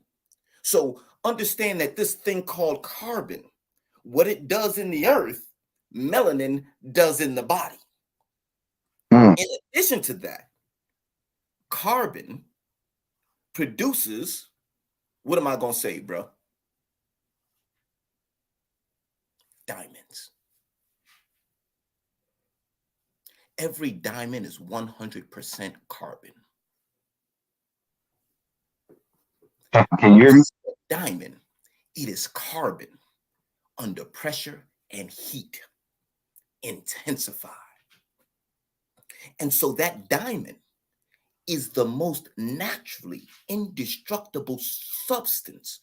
So understand that this thing called carbon, what it does in the earth, melanin does in the body. Mm. In addition to that, carbon produces, what am I going to say, bro? Diamonds. Every diamond is 100% carbon. Can you hear me? Diamond, it is carbon under pressure and heat intensified. And so that diamond is the most naturally indestructible substance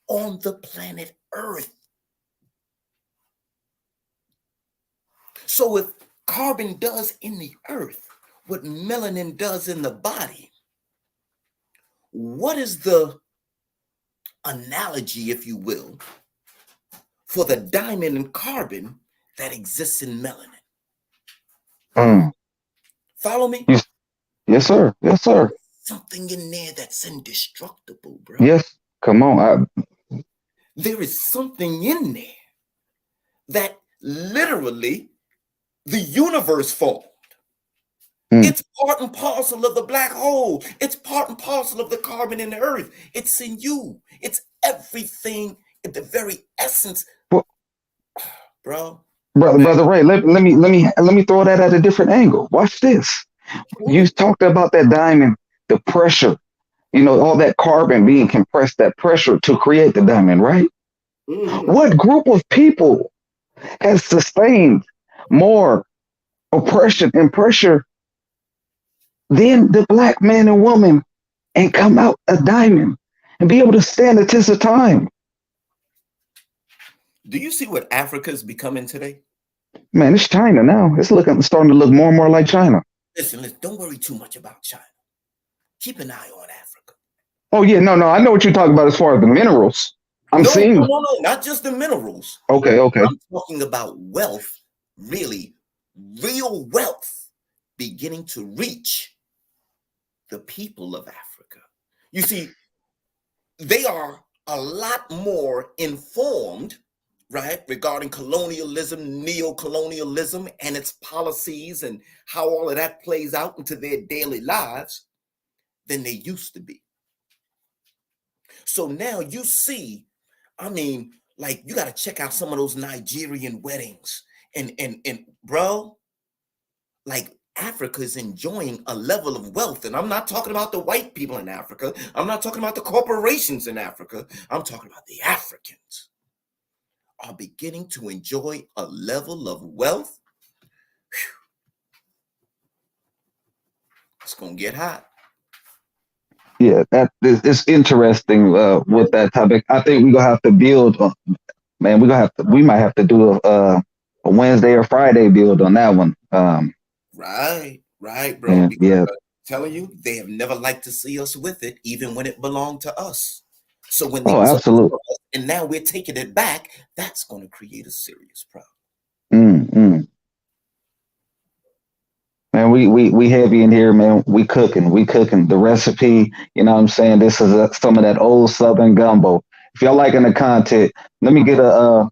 on the planet Earth. So if carbon does in the earth what melanin does in the body, what is the analogy, if you will, for the diamond and carbon that exists in melanin? Mm. Follow me? Yes, yes, sir. Yes, sir. Something in there that's indestructible, bro. Yes. Come on. There is something in there that literally the universe formed. Mm. It's part and parcel of the black hole. It's part and parcel of the carbon in the earth. It's in you. It's everything at the very essence, Well, bro. Man, brother Ray, let me throw that at a different angle. Watch this. You talked about that diamond, the pressure. All that carbon being compressed, that pressure to create the diamond, right? mm-hmm. What group of people has sustained more oppression and pressure than the black man and woman and come out a diamond and be able to stand the test of time? Do you see what Africa is becoming today? Man, it's China now. It's starting to look more and more like China. Listen, don't worry too much about China. Keep an eye on Africa. Oh yeah, no, I know what you're talking about as far as the minerals. I'm No, seeing. not just the minerals. Okay. I'm talking about wealth, really, real wealth beginning to reach the people of Africa. You see, they are a lot more informed, right, regarding colonialism, neo-colonialism, and its policies and how all of that plays out into their daily lives than they used to be. So now you see, I mean, like, you got to check out some of those Nigerian weddings, and bro, like, Africa is enjoying a level of wealth. And I'm not talking about the white people in Africa. I'm not talking about the corporations in Africa. I'm talking about the Africans are beginning to enjoy a level of wealth. Whew, it's going to get hot. Yeah, it's interesting with that topic. I think we're gonna have to build. Man, we might have to do a Wednesday or Friday build on that one. Right, bro. And Because yeah. I'm telling you, they have never liked to see us with it, even when it belonged to us. So when they Oh, took it absolutely. from us and now we're taking it back, that's going to create a serious problem. Mm. Man, we heavy in here, man. We cooking the recipe. You know what I'm saying? This is some of that old Southern gumbo. If y'all liking the content, let me get a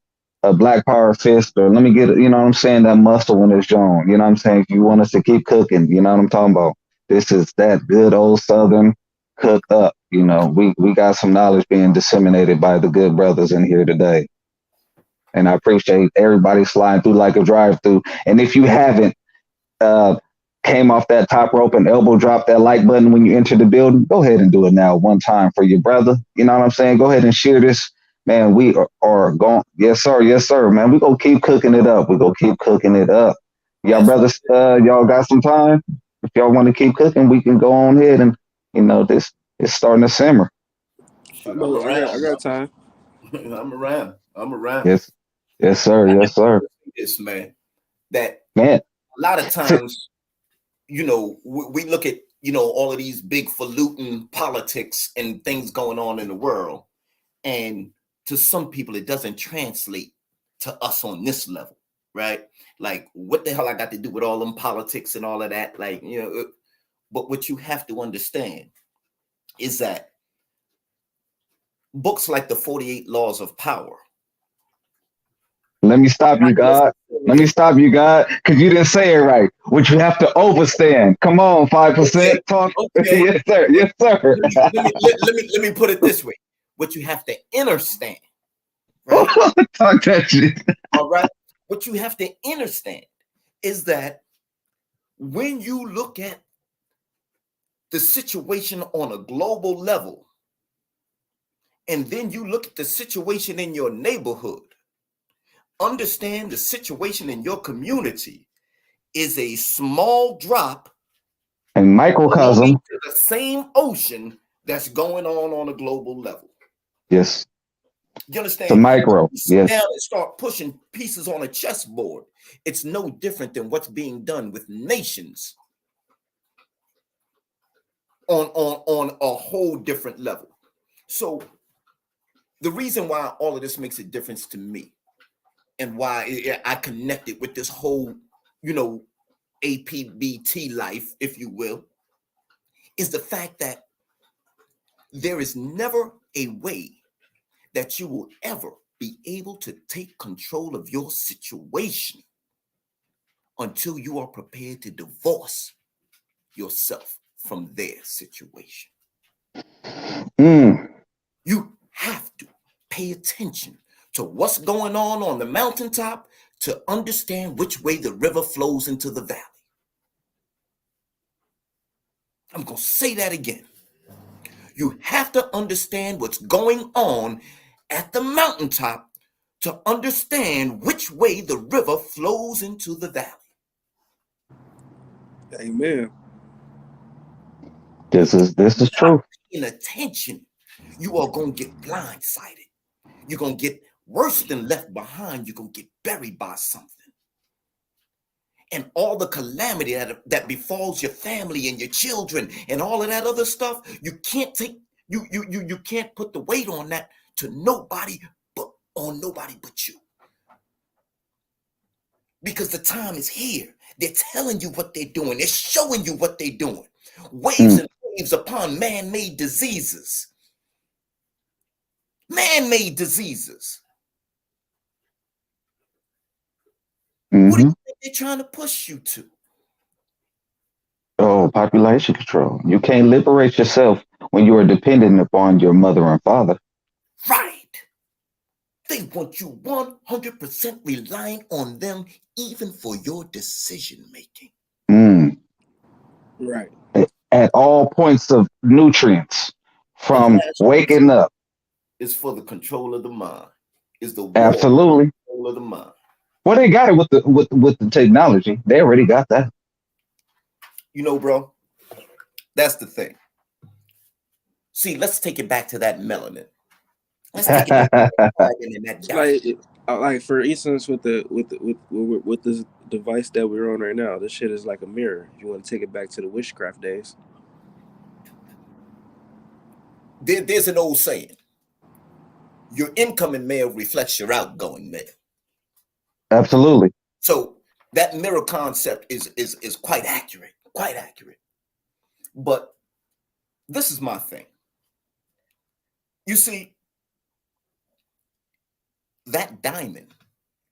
Black Power fist, or let me get you know what I'm saying, that muscle when it's John. You know what I'm saying? If you want us to keep cooking, you know what I'm talking about. This is that good old Southern cook up. You know, we got some knowledge being disseminated by the good brothers in here today. And I appreciate everybody sliding through like a drive through. And if you haven't, uh, came off that top rope and elbow drop that like button when you enter the building, go ahead and do it now one time for your brother. You know what I'm saying? Go ahead and share this. Man, are going. Yes, sir, man. We gonna keep cooking it up. We gonna keep cooking it up. Y'all That's brothers, y'all got some time? If y'all want to keep cooking, we can go on ahead and this is starting to simmer. shoot. I'm I around. got time. I'm around. I'm around. Yes, yes, sir, I yes, sir. this man that Man, a lot of times, we look at all of these big falutin politics and things going on in the world, and to some people it doesn't translate to us on this level, right? Like, what the hell I got to do with all them politics and all of that? Like, but what you have to understand is that books like the 48 Laws of Power let me stop not you, God. Let me necessarily stop you, God, because you didn't say it right. Which you have to overstand. Come on, okay, 5%. Talk. okay. Yes, sir. But Yes, sir. let me put it this way: what you have to understand, right? Talk that shit. All right. What you have to understand is that when you look at the situation on a global level, and then you look at the situation in your neighborhood, understand the situation in your community is a small drop And belonging microcosm. to the same ocean that's going on a global level. Yes. You The understand? When micro. you sit Yes. down and start pushing pieces on a chessboard, it's no different than what's being done with nations on a whole different level. So the reason why all of this makes a difference to me and why I connected with this whole, you know, APBT life, if you will, is the fact that there is never a way that you will ever be able to take control of your situation until you are prepared to divorce yourself from their situation. Mm. You have to pay attention to what's going on the mountaintop to understand which way the river flows into the valley. I'm going to say that again. You have to understand what's going on at the mountaintop to understand which way the river flows into the valley. Amen. This If is this you're is not true. paying attention, you are going to get blindsided. You're going to get worse than left behind. You're going to get buried by something. And all the calamity that befalls your family and your children and all of that other stuff, you can't take you can't put the weight on that to nobody but you. Because the time is here. They're telling you what they're doing. They're showing you what they're doing. Waves Mm. and waves upon man-made diseases. Man-made diseases. What do Hmm. you think they're trying to push you to? Oh, population control. You can't liberate yourself when you are dependent upon your mother and father. Right. They want you 100% relying on them even for your decision making. Mm. Right. At all points of nutrients, And from last reason waking up. is for the control of the mind. Is the war Absolutely. control of the mind. Well, they got it with the technology. They already got that. Bro, that's the thing. See, let's take it back to that melanin. Let's take it back to that carbon and that Like, diamond. like for instance, with this device that we're on right now, this shit is like a mirror. If you want to take it back to the witchcraft days. There's an old saying: your incoming mail reflects your outgoing mail. Absolutely. So that mirror concept is quite accurate, quite accurate. But this is my thing. You see, that diamond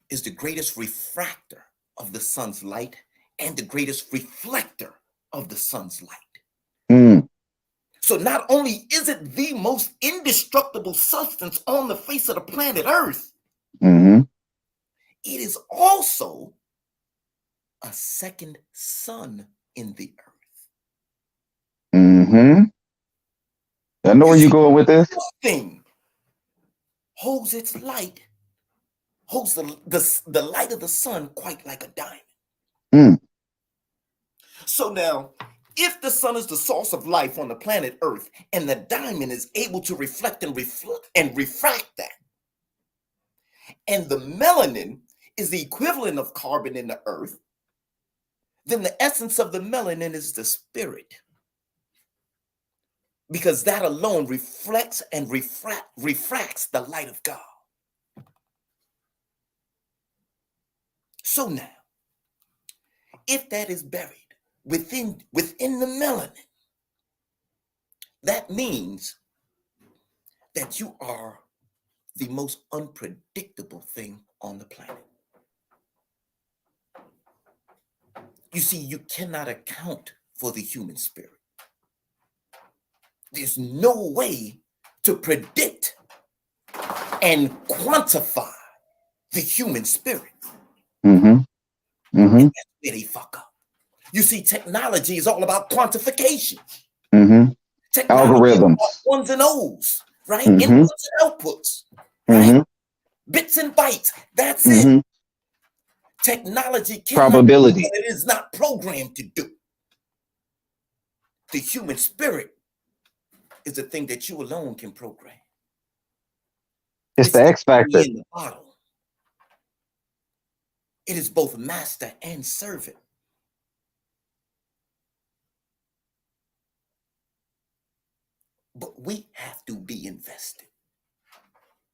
is the greatest refractor of the sun's light and the greatest reflector of the sun's light. So not only is it the most indestructible substance on the face of the planet Earth, Mm-hmm. it is also a second sun in the earth. Mm-hmm. I know You where you're see, going with this. this thing holds its light, holds the light of the sun quite like a diamond. Mm. So now, if the sun is the source of life on the planet Earth, and the diamond is able to reflect and refract that, and the melanin is the equivalent of carbon in the earth, then the essence of the melanin is the spirit. Because that alone reflects and refracts the light of God. So now, if that is buried within the melanin, that means that you are the most unpredictable thing on the planet. You see, you cannot account for the human spirit. There's no way to predict and quantify the human spirit. Mm-hmm. Mm-hmm. And that's where they fuck up. You see, technology is all about quantification. Mm-hmm. Technology is about Algorithms. ones and O's, right? Mm-hmm. Inputs and outputs, right? Mm-hmm. Bits and bytes. That's it. Mm-hmm. Technology cannot do Probability. what it is not programmed to do. The human spirit is a thing that you alone can program. It's It's the the X factor. genie in the bottle. It is both master and servant. But we have to be invested.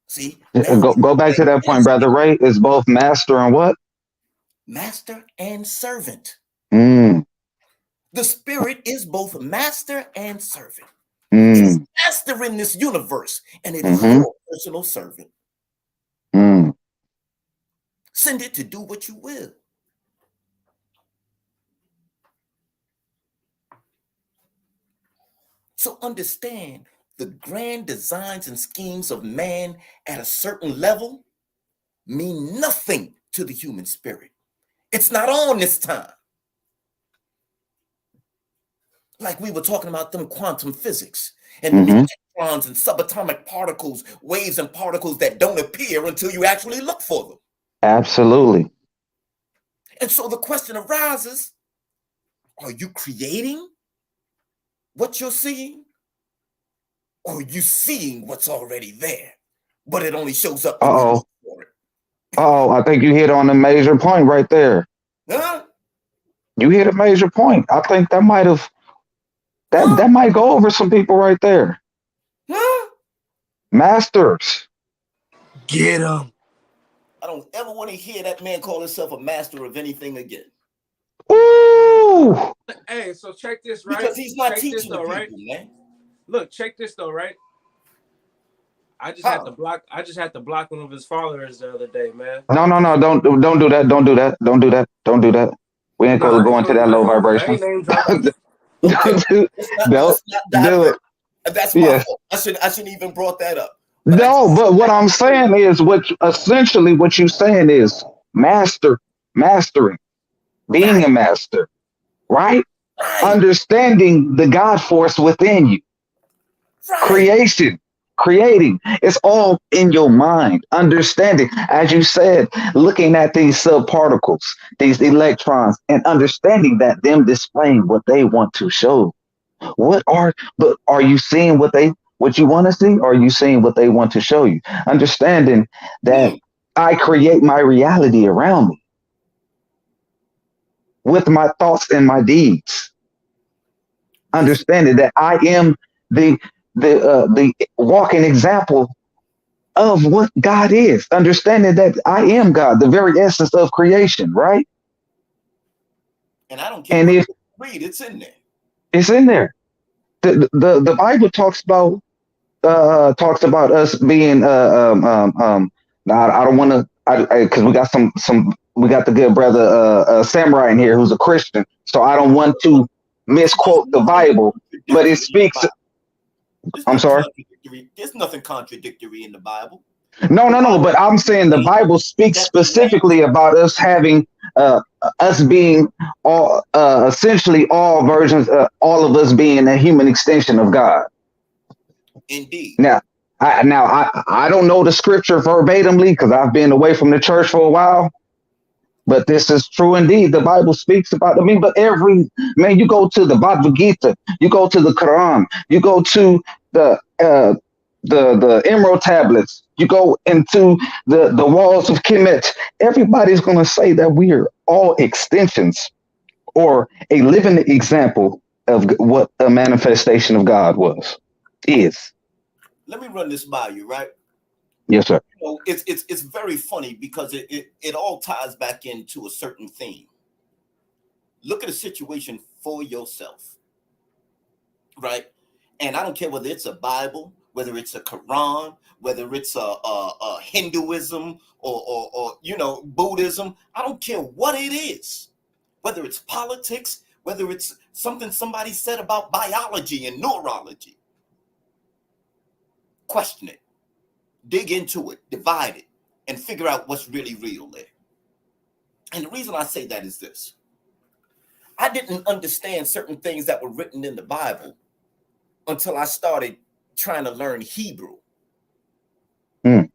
See, now Go back to that point, brother Ray. It's both master and what? master and servant. Mm. The spirit is both master and servant. It is Mm. master in this universe, and it is Mm-hmm. your personal servant. Mm. Send it to do what you will. So understand the grand designs and schemes of man at a certain level mean nothing to the human spirit. It's not on this time. Like we were talking about them quantum physics and Mm-hmm. electrons and subatomic particles, waves and particles that don't appear until you actually look for them. Absolutely. And so the question arises, are you creating what you're seeing? Or are you seeing what's already there, but it only shows up when you Uh-oh. look for it? Oh, I think you hit on a major point right there. Huh? You hit a major point. I think that might have Huh? that might go over some people right there. Huh? Masters. Get him. I don't ever want to hear that man call himself a master of anything again. Ooh. Hey, so check this, right? Because he's not Check this teaching the though, right? people, man. Look, check this though, right? I just had to How? block one of his followers the other day, man. No. Don't do that. Don't do that. Don't do that. Don't do that. We ain't Nah, gonna go into that low I vibration. ain't name dropping. Okay. Don't Let's not do divert. it. That's my Yes. fault. I shouldn't even brought that up. But I No, just but what I'm saying is essentially what you're saying is mastering, being right, a master, right? right, Understanding the God force within you, right. creation, creating. It's all in your mind. Understanding, as you said, looking at these subparticles, these electrons, and understanding that them displaying what they want to show. But are you seeing what you want to see, or are you seeing what they want to show you? Understanding that Hmm. I create my reality around me with my thoughts and my deeds. This is Understanding that I am the the walking example of what God is. Understanding that I am God, the very essence of creation, right? and I don't care And what if book you read, it's in there. it's in there, the Bible talks about us being now I don't want to because we got we got the good brother samurai in here who's a Christian, so I don't want to There's misquote the nothing Bible, but it contradictory in the speaks Bible. There's I'm nothing sorry. contradictory. There's nothing contradictory in the Bible. No, The no, no. Bible But I'm saying the says Bible speaks that the lamb. specifically about us having, us being all, essentially all versions, all of us being a human extension of God. Indeed. Now, I don't know the scripture verbatimly because I've been away from the church for a while. But this is true indeed. The Bible speaks about. I mean, but every man, you go to the Bhagavad Gita, you go to the Quran, you go to the the Emerald tablets, you go into the walls of Kemet. Everybody's going to say that we are all extensions or a living example of what a manifestation of God was is. Let me run this by you, right? Yes, sir. It's very funny because it all ties back into a certain theme. Look at a situation for yourself, right? And I don't care whether it's a Bible, whether it's a Quran, whether it's a Hinduism or Buddhism. I don't care what it is, whether it's politics, whether it's something somebody said about biology and neurology. Question it, dig into it, divide it, and figure out what's really real there. And the reason I say that is this. I didn't understand certain things that were written in the Bible until I started trying to learn Hebrew. Mm,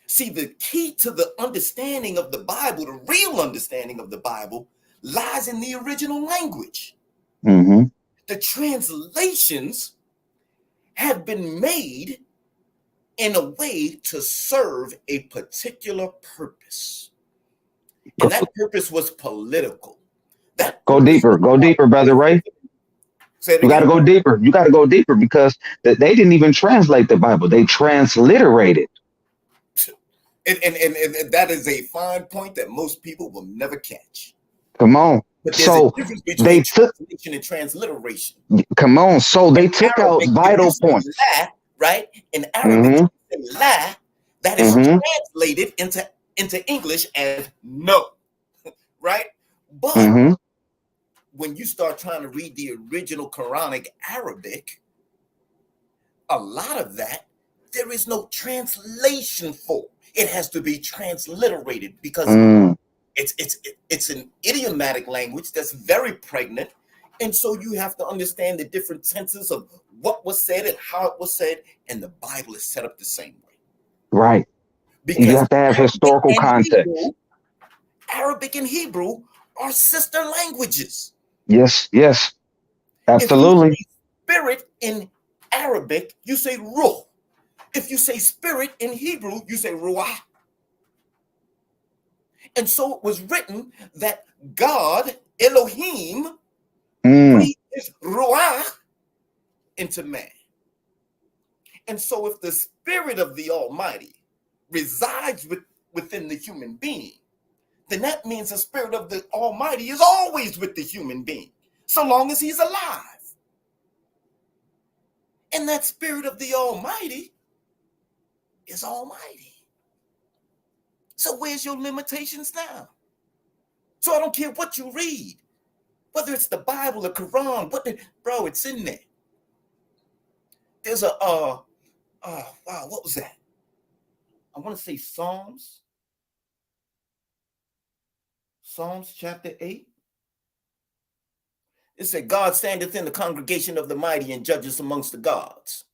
See, the key to the understanding of the Bible, the real understanding of the Bible, lies in the original language. mm-hmm. The translations have been made in a way to serve a particular purpose. And Go, that purpose was political. That go purpose deeper. was Go about deeper, brother Ray. racism. Say it You got to again. go deeper. You got to go deeper because they didn't even translate the Bible. They transliterated. And that is a fine point that most people will never catch. Come on. But there's a So difference they between took. translation and transliteration. Come on. So In they took out Arabic, if you vital say points. la, right? In Arabic, Mm-hmm. if you say la, that is Mm-hmm. translated into English as no, right? But Mm-hmm. when you start trying to read the original Quranic Arabic, a lot of that there is no translation for. It has to be transliterated because Mm. it's an idiomatic language that's very pregnant, and so you have to understand the different tenses of what was said and how it was said, and the Bible is set up the same way Right. You because have to have Arabic historical and context. Hebrew, Arabic and Hebrew are sister languages. Yes. Yes. If you Absolutely. say spirit in Arabic, you say ruh. If you say spirit in Hebrew, you say ruah. And so it was written that God, Elohim, Mm. breathed his ruah into man. And so if the spirit of the Almighty resides within the human being, then that means the spirit of the Almighty is always with the human being, so long as he's alive. And that spirit of the Almighty is Almighty. So where's your limitations now? So I don't care what you read, whether it's the Bible, the Quran, bro, it's in there. There's a wow, what was that? I want to say Psalms chapter 8. It said, God standeth in the congregation of the mighty and judges amongst the gods.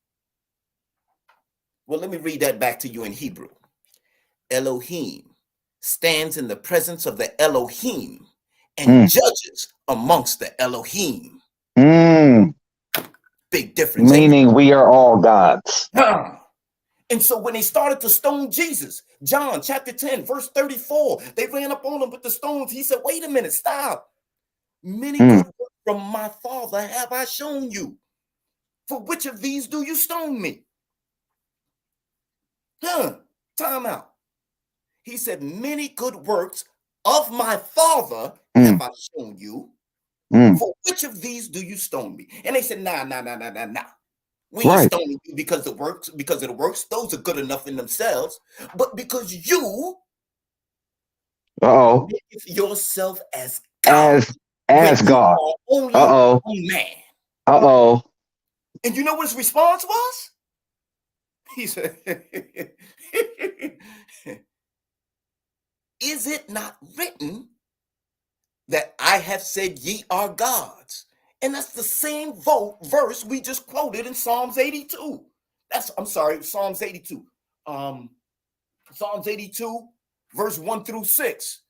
Well, let me read that back to you in Hebrew. Elohim stands in the presence of the Elohim and Mm. judges amongst the Elohim. Mm. Big difference, ain't Meaning we are all gods. it? And so when they started to stone Jesus, John chapter 10, verse 34, they ran up on him with the stones. He said, wait a minute, stop. Many Mm. good works from my Father have I shown you. For which of these do you stone me? Time out. He said, many good works of my Father Mm. have I shown you. Mm. For which of these do you stone me? And they said, nah. We ain't Right. stoning you because of the works. Those are good enough in themselves. But because you Uh-oh. make yourself as God As when as you God. are only Uh-oh. a man. Uh-oh. And you know what his response was? He said, is it not written that I have said ye are gods? And that's the same verse we just quoted in Psalms 82. Psalms 82. Psalms 82, verse 1 through 6,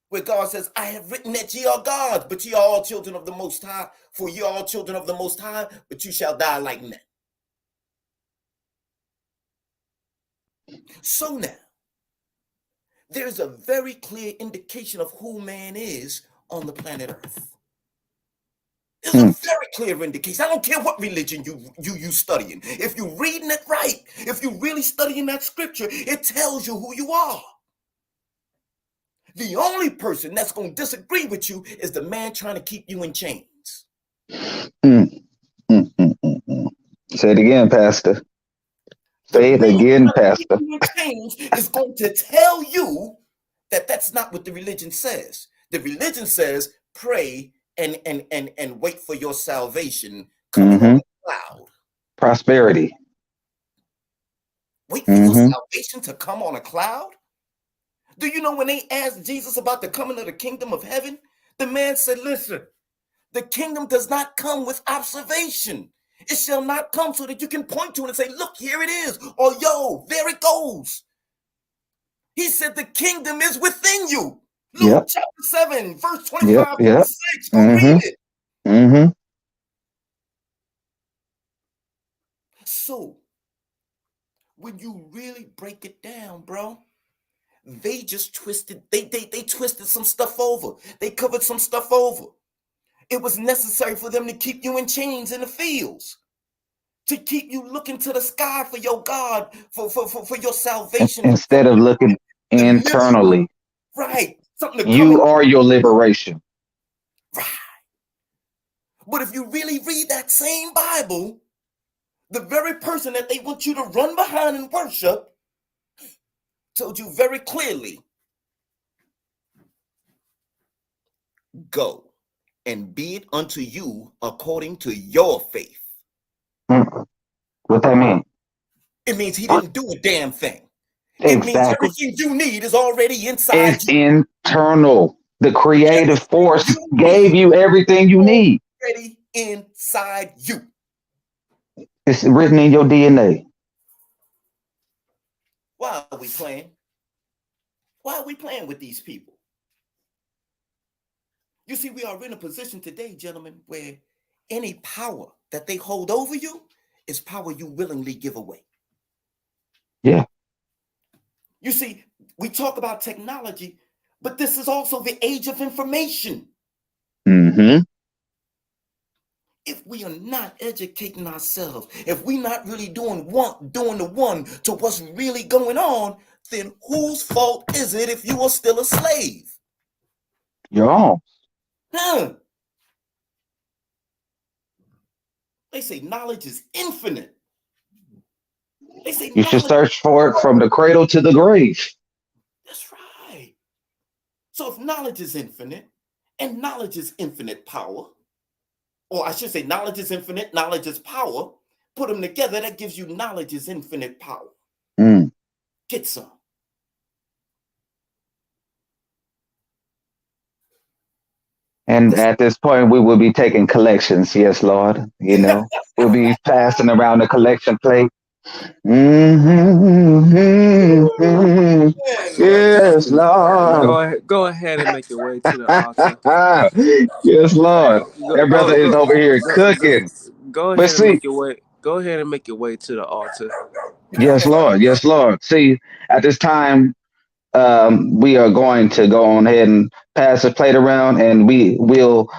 where God says, I have written that ye are gods, but ye are all children of the Most High, for ye are all children of the Most High, but you shall die like men. So now, there's a very clear indication of who man is on the planet Earth. There's a very clear indication. I don't care what religion you studying. If you're reading it right, if you're really studying that scripture, it tells you who you are. The only person that's going to disagree with you is the man trying to keep you in chains. Mm, mm, mm, mm, mm. Say it again, Pastor. Say it The man again, trying to keep Pastor. you in chains is going to tell you that that's not what the religion says. The religion says pray and wait for your salvation coming on a cloud. Prosperity. Wait for your salvation to come on a cloud? Do you know when they asked Jesus about the coming of the kingdom of heaven? The man said, listen, the kingdom does not come with observation. It shall not come so that you can point to it and say, look, here it is. Or, yo, there it goes. He said the kingdom is within you. Luke chapter 7, verse 25, 26. Go read it. So, when you really break it down, bro, they just twisted, they twisted some stuff over. They covered some stuff over. It was necessary for them to keep you in chains in the fields, to keep you looking to the sky for your God, for your salvation. Instead of looking internally. Right. Something to come you are your liberation. Right. But if you really read that same Bible, the very person that they want you to run behind and worship told you very clearly, go and be it unto you according to your faith. What that mean? It means he didn't do a damn thing. Exactly. It means everything you need is already inside it's you. Internal. The creative force gave you everything you need. Already inside you. It's written in your DNA. Why are we playing? Why are we playing with these people? You see, we are in a position today, gentlemen, where any power that they hold over you is power you willingly give away. Yeah. You see, we talk about technology, but this is also the age of information. If we are not educating ourselves, if we're not really doing the one to what's really going on, then whose fault is it if you are still a slave? Your own. They say knowledge is infinite. They say you should search for it from the cradle to the grave. That's right. So if knowledge is infinite and knowledge is infinite power, or I should say knowledge is infinite, knowledge is power, put them together, that gives you knowledge is infinite power. Get some. And at this point, we will be taking collections. Yes, Lord. You know, we'll be passing around the collection plate. Yes, Lord. Go ahead and make your way to the altar. Yes, Lord. That brother is over here cooking. Go ahead and make your way. Go ahead and make your way to the altar. Yes, Lord. Yes, Lord. See, at this time, we are going to go on ahead and pass the plate around, and we will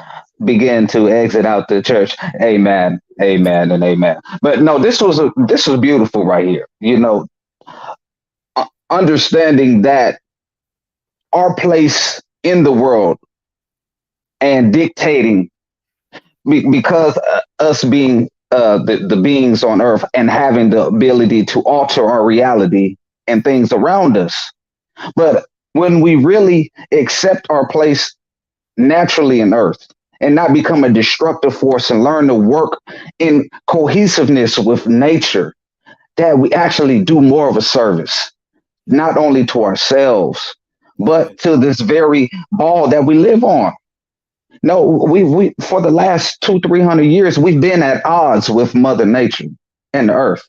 begin to exit out the church. Amen. Amen and amen. But no, this was beautiful right here. You know, understanding that our place in the world and dictating because us being the beings on earth and having the ability to alter our reality and things around us. But when we really accept our place naturally in earth and not become a destructive force and learn to work in cohesiveness with nature, that we actually do more of a service, not only to ourselves, Okay. but to this very ball that we live on. No, we for the last 200-300 years, we've been at odds with Mother Nature and the earth.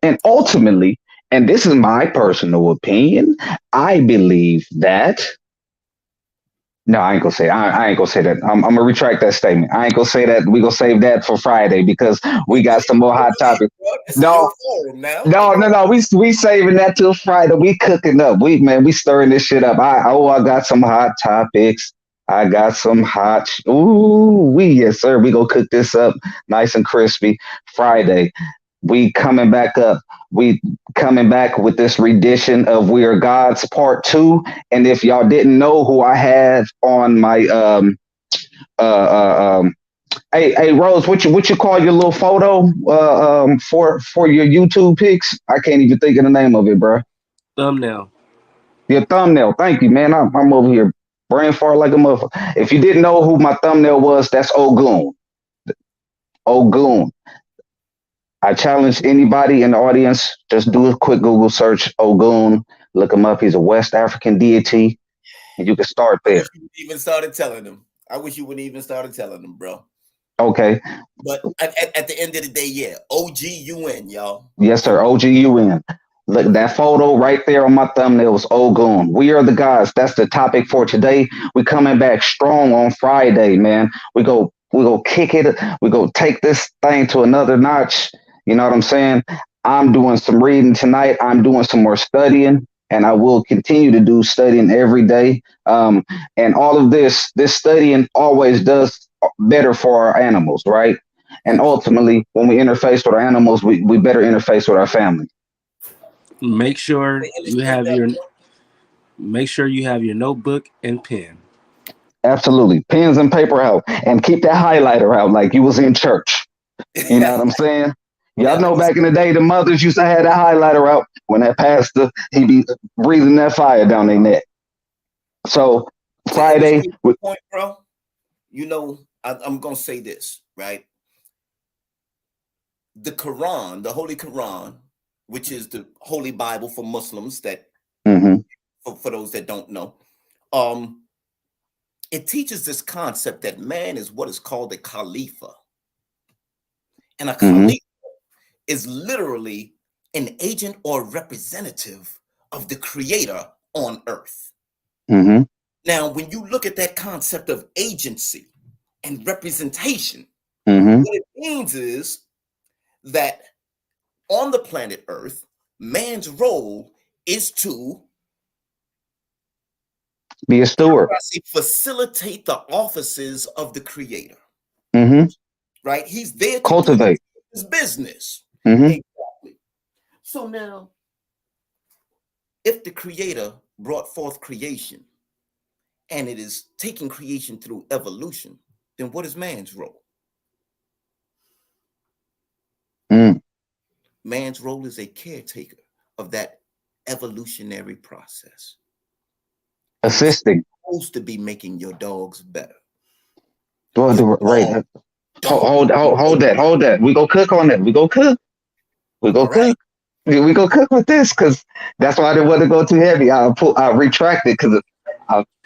And ultimately, and this is my personal opinion, I believe that no, I ain't gonna say. I ain't gonna say that. I'm gonna retract that statement. I ain't gonna say that. We gonna save that for Friday because we got Okay. some more Go hot ahead, topics. bro. This is your No, forum now. no. We saving that till Friday. We cooking up. We stirring this shit up. I got some hot topics. I got some hot. Ooh, we yes sir. We gonna cook this up nice and crispy Friday. We coming back up. We coming back with this rendition of We Are Gods Part Two. And if y'all didn't know who I have on my hey Rose, what you call your little photo for your YouTube pics? I can't even think of the name of it, bro. Thumbnail. Your thumbnail. Thank you, man. I'm over here brain fart like a motherfucker. If you didn't know who my thumbnail was, that's Ogun. Ogun. I challenge anybody in the audience, just do a quick Google search, Ogun, look him up. He's a West African deity, and you can start I there. wish you would even started telling them. I wish you would even started telling them, bro. Okay. But at the end of the day, yeah, OGUN, y'all. Yes, sir. OGUN. Look, that photo right there on my thumbnail was Ogun. We are the gods. That's the topic for today. We coming back strong on Friday, man. We go kick it. We go take this thing to another notch. You know what I'm saying? I'm doing some reading tonight. I'm doing some more studying, and I will continue to do studying every day. And all of this studying always does better for our animals, right? And ultimately, when we interface with our animals, we better interface with our family. Make sure They you illustrate have that, your bro. make sure you have your notebook and pen. Absolutely. Pens and paper out and keep that highlighter out like you was in church. You know what I'm saying? Y'all Never know back in the disappoint. day, the mothers used to have that highlighter out when that pastor, he be breathing that fire down their neck. So To Friday, illustrate the point, bro, I'm gonna say this, right? The Quran, the Holy Quran, which is the Holy Bible for Muslims, that mm-hmm, for those that don't know, um, it teaches this concept that man is what is called a Khalifa. And a mm-hmm, Khalifa is literally an agent or representative of the creator on earth. mm-hmm, Now, when you look at that concept of agency and representation, mm-hmm. what it means is that on the planet Earth, man's role is to, Be a steward. I say, facilitate the offices of the creator, Mm-hmm. right? He's there to do Cultivate. his business. Mm-hmm. Exactly. So now, if the creator brought forth creation and it is taking creation through evolution, then what is man's role? Mm. Man's role is a caretaker of that evolutionary process. He's Assisting. supposed to be making your dogs better. Well, Your right. dog Hold, don't. hold that. We go cook on that. We go cook. We go All right. cook. We go cook with this because that's why I didn't want to go too heavy. I retract it because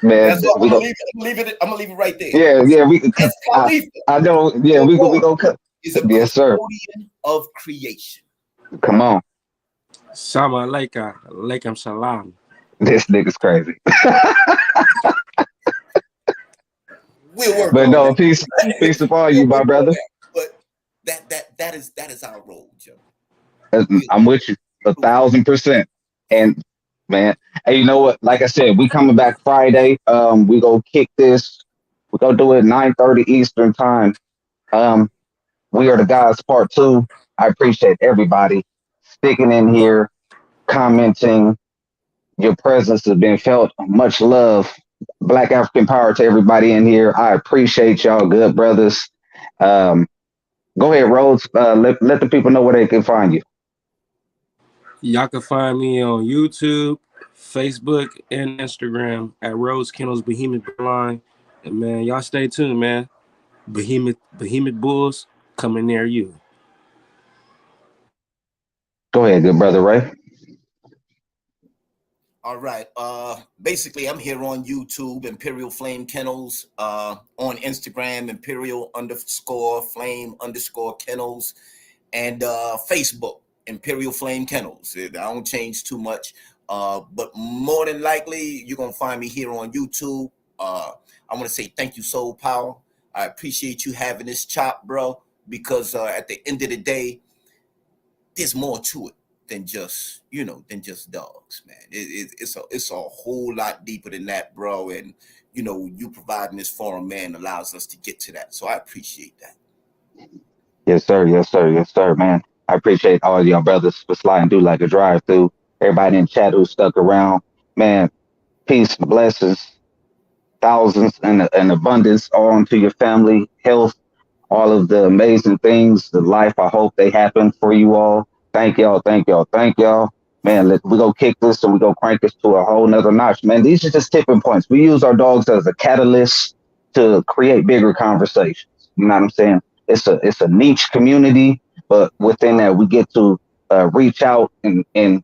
man, That's what we I'm gonna go. leave it. I'm gonna leave it. I'm gonna leave it right there. Yeah, we because As Khalifa, I know. Yeah, your we dog go cook. is a Yes, sir. custodian of creation. Come on, Sama alaikum, alaikum salam. this nigga's crazy. We'll work But on no, that. peace upon We'll you, my work on brother. that. But that is our role, Joe. I'm with you 1,000%. And man, hey, you know what? Like I said, we coming back Friday. We go kick this. We go do it 9:30 Eastern time. Um, we are the guys part two. I appreciate everybody sticking in here, commenting. Your presence has been felt. Much love. Black African power to everybody in here. I appreciate y'all, good brothers. Um, Go ahead, Rhodes. Let the people know where they can find you. Y'all can find me on YouTube, Facebook, and Instagram at Rose Kennels Behemoth Line. And man, y'all stay tuned, man. Behemoth Bulls coming near you. Go ahead, good brother Ray. All right. Basically, I'm here on YouTube, Imperial Flame Kennels. On Instagram, Imperial underscore Flame underscore Kennels, and Facebook, Imperial Flame Kennels. I don't change too much, but more than likely, you're gonna find me here on YouTube. I want to say thank you, Soul Power. I appreciate you having this chop, bro, because at the end of the day, there's more to it than just than just dogs, man. It's a whole lot deeper than that, bro. And you providing this forum, man, allows us to get to that. So I appreciate that. Yes, sir. Yes, sir. Yes, sir, man. I appreciate all y'all brothers for sliding through like a drive through. Everybody in chat who stuck around, man. Peace, blessings, thousands, and abundance all into your family, health, all of the amazing things, the life. I hope they happen for you all. Thank y'all. Thank y'all. Thank y'all. Man, we go kick this and we go crank this to a whole nother notch, man. These are just tipping points. We use our dogs as a catalyst to create bigger conversations. You know what I'm saying? It's a niche community, but within that, we get to reach out and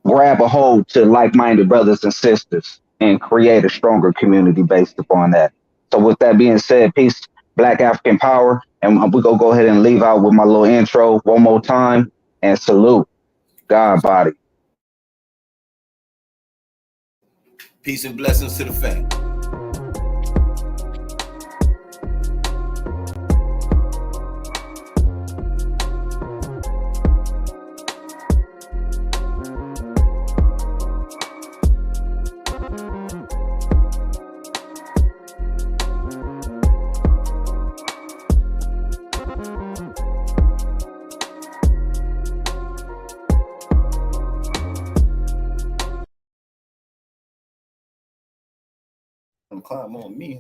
grab a hold to like-minded brothers and sisters and create a stronger community based upon that. So with that being said, peace, Black African power, and we gonna go ahead and leave out with my little intro one more time and salute God body. Peace and blessings to the family. Climb on me.